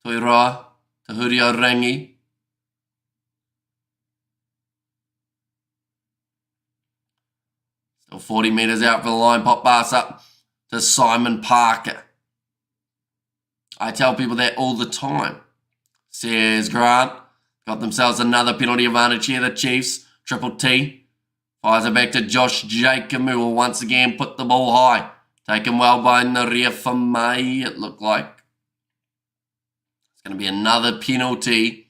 Toiroa, to Hurio Rangi. Still 40 metres out for the line. Pop pass up to Simon Parker. I tell people that all the time. Says Grant. Got themselves another penalty advantage here. The Chiefs. Triple T. Fires it back to Josh Jacob, who will once again put the ball high. Taken well by Naria Famai, it looked like. It's going to be another penalty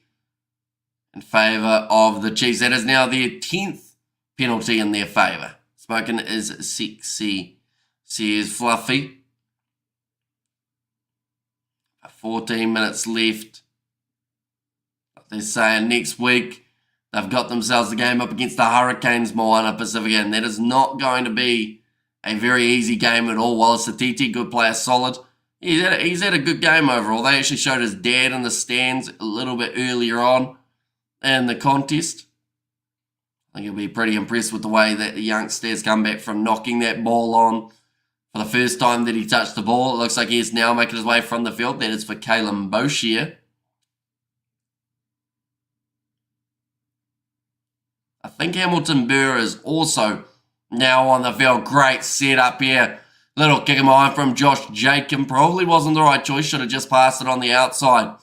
in favour of the Chiefs. That is now their 10th penalty in their favour. Smoking is sexy, says Fluffy. 14 minutes left. They're saying next week they've got themselves the game up against the Hurricanes, Moana Pasifika, and that is not going to be a very easy game at all. Wallace Satiti, good player, solid. He's had a good game overall. They actually showed his dad in the stands a little bit earlier on in the contest. I think he'll be pretty impressed with the way that the youngsters come back from knocking that ball on for the first time that he touched the ball. It looks like he's now making his way from the field. That is for Caleb Boshier. I think Hamilton Burr is also now on the field. Great setup here. Little kick behind from Josh Jacob. Probably wasn't the right choice. Should have just passed it on the outside.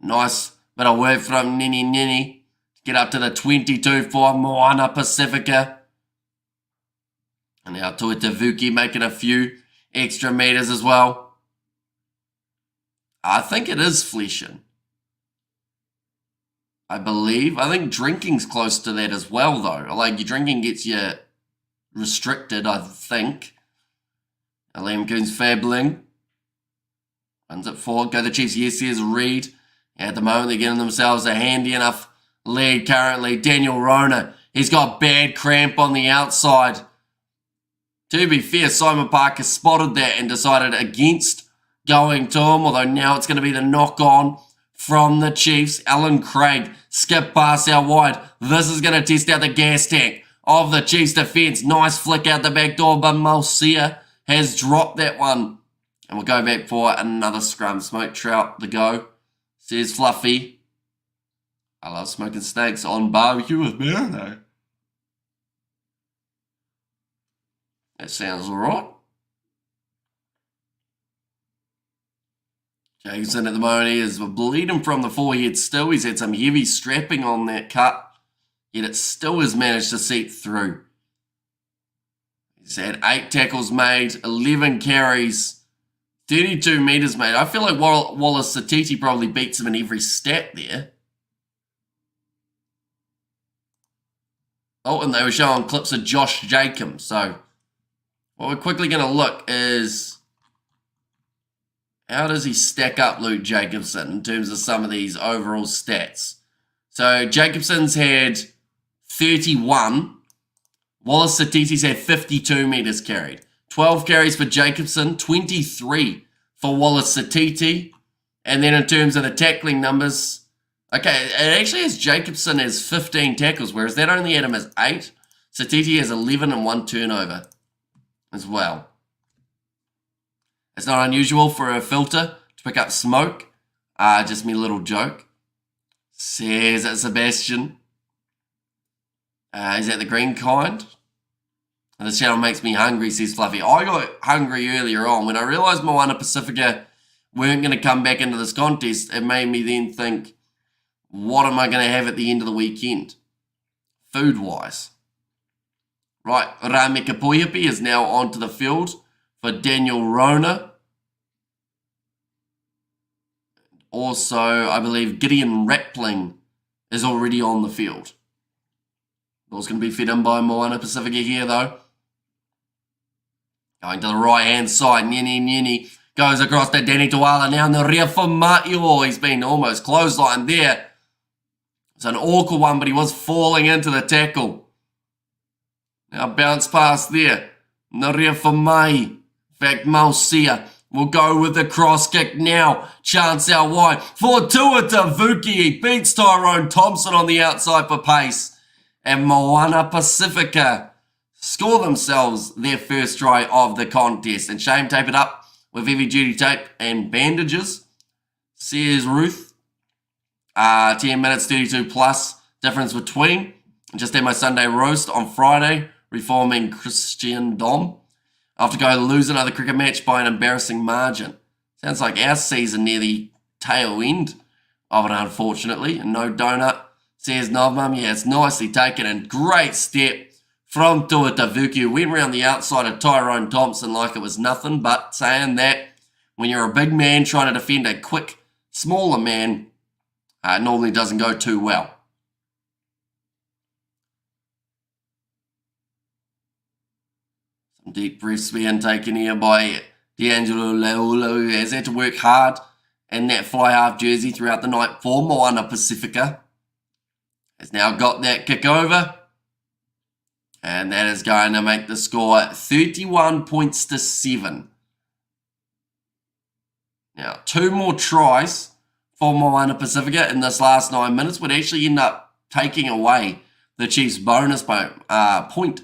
Nice bit of work from Nini. Get up to the 22 for Moana Pasifika. And now Tuitavuki making a few extra meters as well. I think it is fleshing. I believe. I think drinking's close to that as well, though. Like, your drinking gets you restricted, I think. Liam Coon's fabbling. Runs it forward. Go the Chiefs. Yes, here's Reed. At the moment, they're getting themselves a handy enough lead currently. Daniel Rona. He's got bad cramp on the outside. To be fair, Simon Parker spotted that and decided against going to him, although now it's going to be the knock-on from the Chiefs. Alan Craig, skip pass out wide. This is going to test out the gas tank of the Chiefs defence. Nice flick out the back door, but Malcia has dropped that one. And we'll go back for another scrum. Smoke Trout, the go. Says Fluffy. I love smoking steaks on barbecue with marinade. That sounds alright. Jacobson at the moment is bleeding from the forehead still. He's had some heavy strapping on that cut, yet it still has managed to seep through. He's had 8 tackles made, 11 carries, 32 metres made. I feel like Wallace Satiti probably beats him in every stat there. Oh, and they were showing clips of Josh Jacob, so what we're quickly going to look is how does he stack up Luke Jacobson in terms of some of these overall stats. So Jacobson's had 31. Wallace Satiti's had 52 metres carried. 12 carries for Jacobson, 23 for Wallace Satiti. And then in terms of the tackling numbers, okay, it actually has Jacobson as 15 tackles, whereas that only had him as 8. Satiti has 11 and 1 turnover as well. It's not unusual for a filter to pick up smoke. Just me little joke. Says Sebastian. Is that the green kind? This channel makes me hungry, says Fluffy. I got hungry earlier on. When I realised Moana Pasifika weren't going to come back into this contest, it made me then think, what am I going to have at the end of the weekend? Food-wise. Right, Rameka Poihipi is now onto the field for Daniel Rona. Also, I believe Gideon Rappling is already on the field. Ball's going to be fed in by Moana Pasifika here, though. Going to the right-hand side. Nyeni goes across to Danny Tuala. Now in the rear for Matio. He's been almost clotheslined there. It's an awkward one, but he was falling into the tackle. Now bounce pass there. In the rear for Mai. In fact, Mausia will go with the cross kick now. Chance out wide for Tuatavuki. He beats Tyrone Thompson on the outside for pace. And Moana Pasifika score themselves their first try of the contest. And Shane tape it up with heavy duty tape and bandages. Sears Ruth. 10 minutes 32 plus difference between. Just had my Sunday roast on Friday, reforming Christian Dom. After going to lose another cricket match by an embarrassing margin. Sounds like our season near the tail end of it, unfortunately. And no donut, says Novmum. Yeah, it's nicely taken and great step from Tuatavuki, who went around the outside of Tyrone Thompson like it was nothing. But saying that, when you're a big man trying to defend a quick, smaller man, it normally doesn't go too well. Some deep breaths being taken here by D'Angelo Laula, who has had to work hard in that fly half jersey throughout the night for Moana Pasifika. Has now got that kick over. And that is going to make the score 31 points to 7. Now, 2 more tries for Moana Pasifika in this last 9 minutes would actually end up taking away the Chiefs' bonus point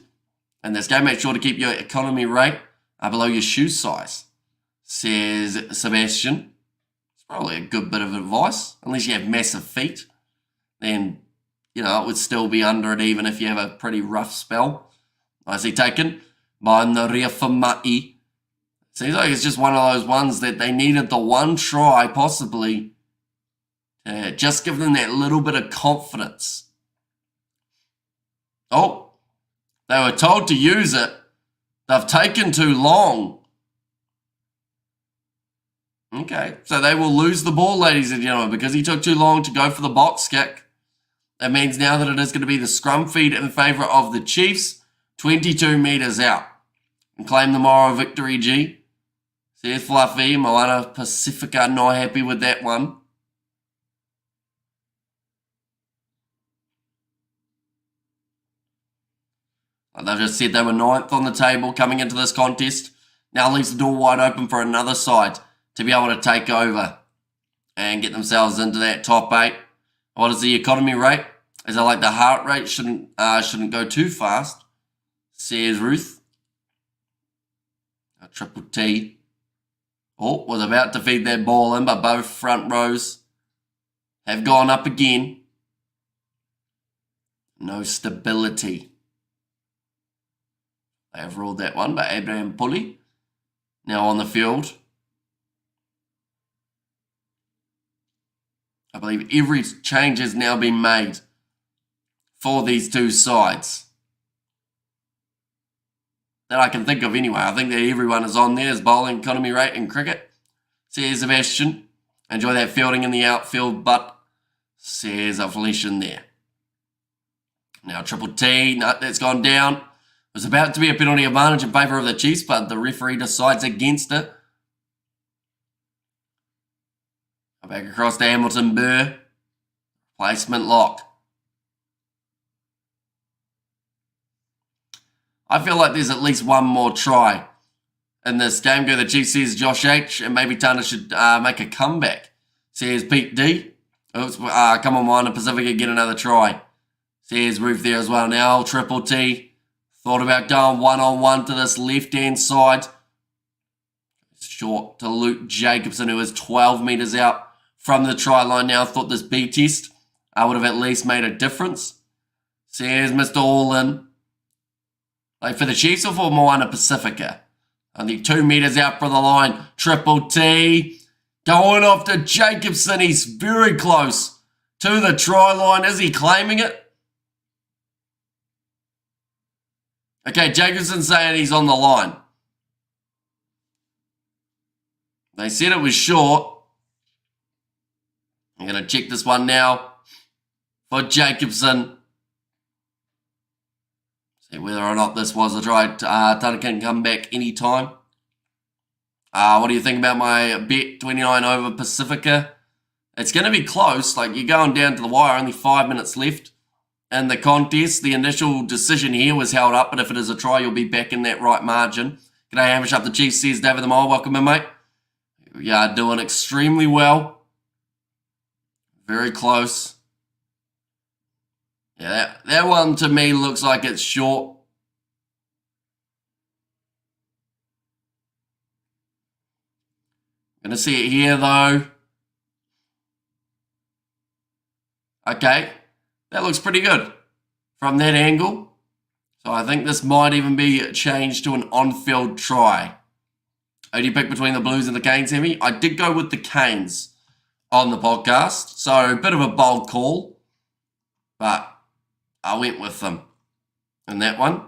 in this game. Make sure to keep your economy rate below your shoe size, says Sebastian. It's probably a good bit of advice. Unless you have massive feet, then, you know, it would still be under it even if you have a pretty rough spell. Nicely taken by Naria Famai. Seems like it's just one of those ones that they needed the one try possibly to just give them that little bit of confidence. Oh, they were told to use it. They've taken too long. Okay, so they will lose the ball, ladies and gentlemen, because he took too long to go for the box kick. That means now that it is going to be the scrum feed in favour of the Chiefs, 22 metres out. And claim the moral victory, G. Says Fluffy, Moana Pasifika not happy with that one. They've just said they were 9th on the table coming into this contest. Now leaves the door wide open for another side to be able to take over and get themselves into that top 8. What is the economy rate? Is it like the heart rate shouldn't go too fast? Says Ruth. A triple T. Oh, was about to feed that ball in, but both front rows have gone up again. No stability. They have ruled that one, but Abraham Pulley now on the field. I believe every change has now been made for these two sides that I can think of anyway. I think that everyone is on there as bowling economy rate in cricket. Says Sebastian. Enjoy that fielding in the outfield, but says a Felician there. Now triple T. No, that's gone down. It was about to be a penalty advantage in favour of the Chiefs, but the referee decides against it. Back across to Hamilton Burr. Placement lock. I feel like there's at least one more try in this game. Go the Chiefs, says Josh H. And maybe Tana should make a comeback. Says Pete D. Oops, come on, Moana Pasifika, get another try. Says Ruth there as well. Now triple T. Thought about going one-on-one to this left-hand side. Short to Luke Jacobson, who is 12 metres out from the try line now. Thought this B test would have at least made a difference. Says Mr. All-In. Like for the Chiefs or for Moana Pasifika? Only 2 metres out from the line. Triple T. Going off to Jacobson. He's very close to the try line. Is he claiming it? Okay, Jacobson's saying he's on the line. They said it was short. I'm going to check this one now for Jacobson. See whether or not this was a try. Tana can come back anytime. What do you think about my bet 29 over Pacifica? It's going to be close. Like, you're going down to the wire, only 5 minutes left in the contest. The initial decision here was held up, but if it is a try, you'll be back in that right margin. G'day, Hamish up the Chiefs, says David the Mole. Welcome in, mate. We are doing extremely well. Very close. Yeah, that one to me looks like it's short. Going to see it here, though. Okay, that looks pretty good from that angle. So I think this might even be changed to an on-field try. Who do you pick between the Blues and the Canes, Hemi? I did go with the Canes on the podcast. So a bit of a bold call, but I went with them in that one.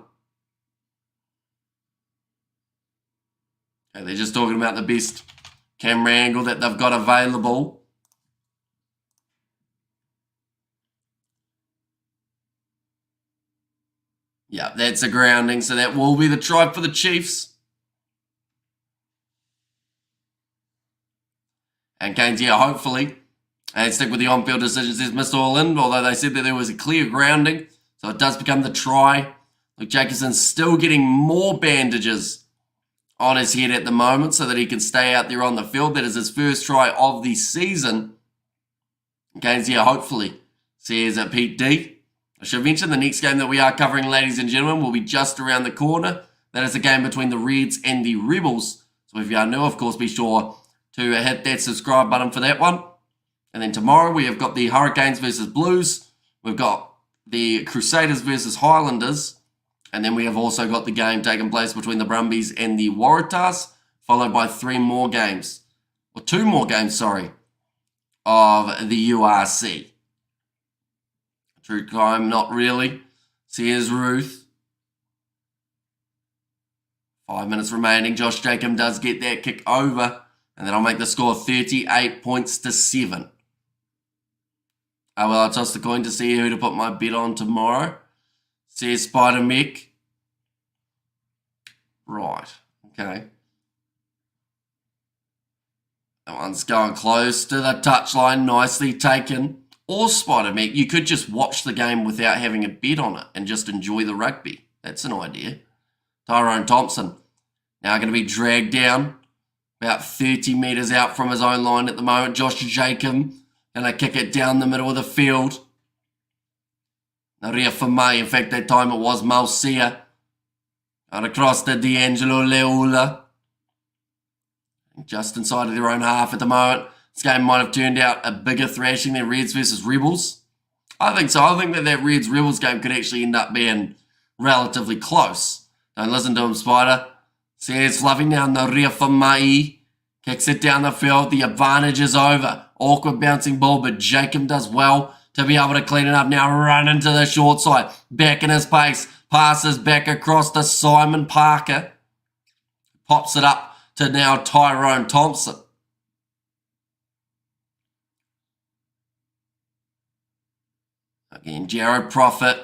Okay, they're just talking about the best camera angle that they've got available. Yeah, that's a grounding, so that will be the try for the Chiefs. And Canes, yeah, hopefully. And stick with the on-field decision, says Mr. Orland, although they said that there was a clear grounding. So it does become the try. Look, Jacobson's still getting more bandages on his head at the moment so that he can stay out there on the field. That is his first try of the season. Canes, yeah, hopefully, says Pete D. I should mention the next game that we are covering, ladies and gentlemen, will be just around the corner. That is a game between the Reds and the Rebels. So if you are new, of course, be sure to hit that subscribe button for that one. And then tomorrow we have got the Hurricanes versus Blues. We've got the Crusaders versus Highlanders. And then we have also got the game taking place between the Brumbies and the Waratahs, followed by 2 more games, of the URC. True crime, not really. So here's Ruth. 5 minutes remaining. Josh Jacob does get that kick over. And then I'll make the score 38 points to 7. Well, I'll toss the coin to see who to put my bet on tomorrow. Says Spider Mick. Right. Okay. That one's going close to the touchline. Nicely taken. Or Spider Mick, you could just watch the game without having a bet on it and just enjoy the rugby. That's an idea. Tyrone Thompson now going to be dragged down about 30 metres out from his own line at the moment. Josh Jacob going to kick it down the middle of the field. Naria Famay, in fact, that time it was Malsia. And across to D'Angelo Leula. Just inside of their own half at the moment. This game might have turned out a bigger thrashing than Reds versus Rebels. I think so. I think that Reds-Rebels game could actually end up being relatively close. Don't listen to him, Spider. Says fluffing down the rear for Mai. Kicks it down the field. The advantage is over. Awkward bouncing ball, but Jacob does well to be able to clean it up. Now run into the short side. Back in his pace. Passes back across to Simon Parker. Pops it up to now Tyrone Thompson. Again, Jared Prophet.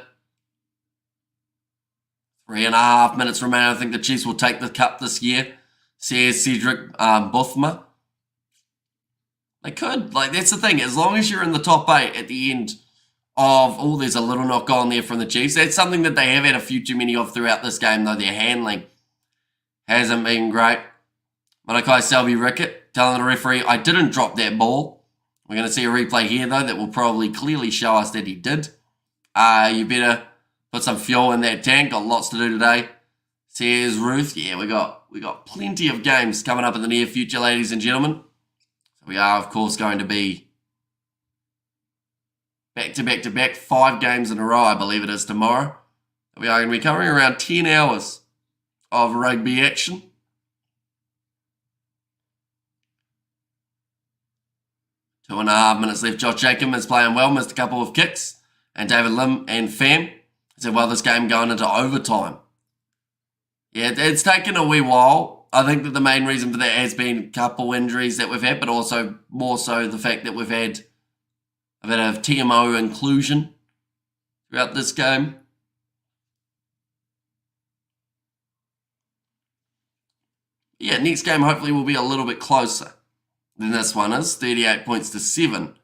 3.5 minutes remaining. I think the Chiefs will take the cup this year. Says Cedric Buthma. They could. Like, that's the thing. As long as you're in the top 8 at the end of... Oh, there's a little knock on there from the Chiefs. That's something that they have had a few too many of throughout this game, though. Their handling hasn't been great. Malachi Selby-Rickett telling the referee, I didn't drop that ball. We're going to see a replay here, though, that will probably clearly show us that he did. You better put some fuel in that tank. Got lots to do today. Says Ruth. Yeah, we got plenty of games coming up in the near future, ladies and gentlemen. We are, of course, going to be back-to-back-to-back 5 games in a row, I believe it is, tomorrow. We are going to be covering around 10 hours of rugby action. Two and a half minutes left. Josh Jacob is playing well, missed a couple of kicks. And David Lim and Pham said, well, this game going into overtime. Yeah, it's taken a wee while I think that the main reason for that has been a couple injuries that we've had, but also more so the fact that we've had a bit of TMO inclusion throughout this game. Yeah, next game hopefully will be a little bit closer than this one is. 38 points to 7.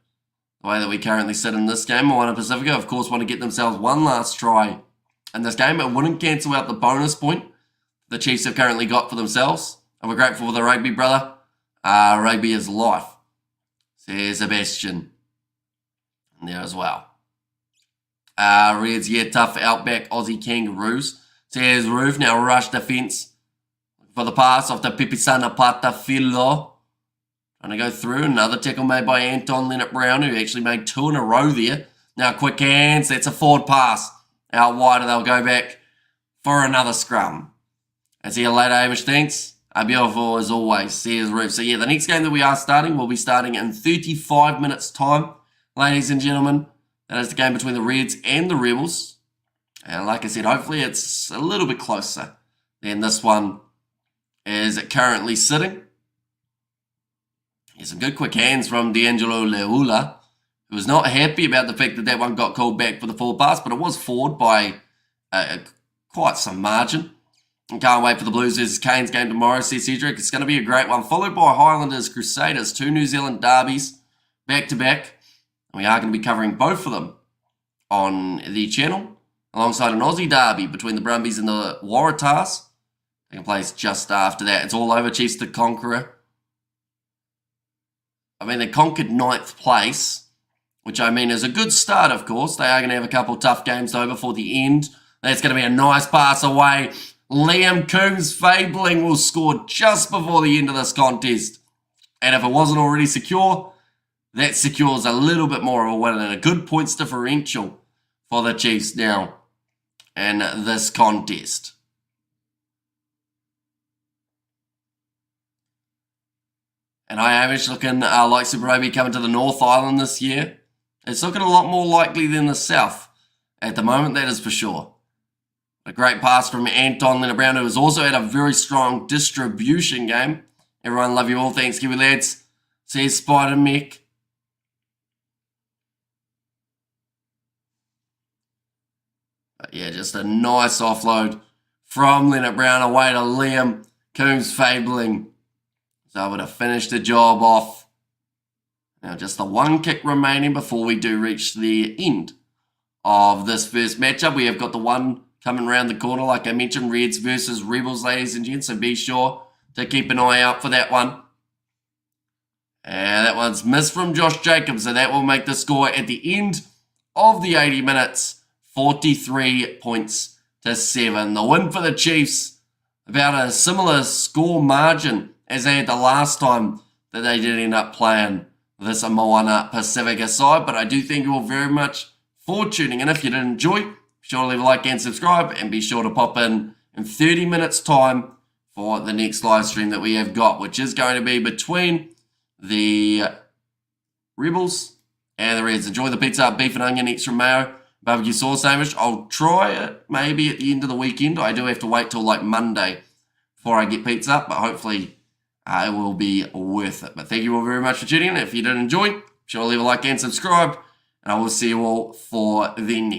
The way that we currently sit in this game. Moana Pasifika, of course, want to get themselves one last try in this game. It wouldn't cancel out the bonus point the Chiefs have currently got for themselves. And we're grateful for the rugby, brother. Rugby is life, says Sebastian. And there as well. Reds, yeah, tough outback Aussie Kangaroos. Says Roof, now rush defence for the pass off the Pipisana Patafilo. Trying to go through. Another tackle made by Anton Leonard-Brown, who actually made 2 in a row there. Now quick hands. That's a forward pass. Out wide, and they'll go back for another scrum. And see you later, Hamish. Thanks. Beautiful as always. Says Roof. So yeah, the next game that we are starting will be starting in 35 minutes time. Ladies and gentlemen, that is the game between the Reds and the Rebels. And like I said, hopefully it's a little bit closer than this one is currently sitting. Some good quick hands from D'Angelo Leula, who was not happy about the fact that that one got called back for the forward pass, but it was forward by quite some margin. And can't wait for the Blues versus Canes game tomorrow, says Cedric. It's going to be a great one, followed by Highlanders Crusaders, 2 New Zealand derbies back-to-back. And we are going to be covering both of them on the channel, alongside an Aussie derby between the Brumbies and the Waratahs. Taking place just after that. It's all over, Chiefs the Conqueror. I mean, they conquered 9th place, which I mean is a good start, of course. They are going to have a couple tough games, though, before the end. That's going to be a nice pass away. Liam Coombs Fabling will score just before the end of this contest. And if it wasn't already secure, that secures a little bit more of a win and a good points differential for the Chiefs now in this contest. And I am looking like Super Rugby coming to the North Island this year. It's looking a lot more likely than the South at the moment, that is for sure. A great pass from Anton Leonard-Brown, who has also had a very strong distribution game. Everyone love you all. Thanks, Kiwi lads. Says Spider Mech. But yeah, just a nice offload from Leonard-Brown away to Liam Coombs Fabling. So able to finish the job off. Now just the one kick remaining before we do reach the end of this first matchup. We have got the one coming around the corner, like I mentioned, Reds versus Rebels, ladies and gents. So be sure to keep an eye out for that one. And that one's missed from Josh Jacobs. So that will make the score at the end of the 80 minutes, 43 points to 7. The win for the Chiefs, about a similar score margin as they had the last time that they did end up playing this Moana Pasifika side. But I do thank you all very much for tuning in. If you did enjoy, be sure to leave a like and subscribe, and be sure to pop in 30 minutes time for the next live stream that we have got, which is going to be between the Rebels and the Reds. Enjoy the pizza, beef and onion, extra mayo, barbecue sauce sandwich. I'll try it maybe at the end of the weekend. I do have to wait till like Monday before I get pizza, but hopefully it will be worth it. But thank you all very much for tuning in. If you did enjoy, be sure to leave a like and subscribe, and I will see you all for the next.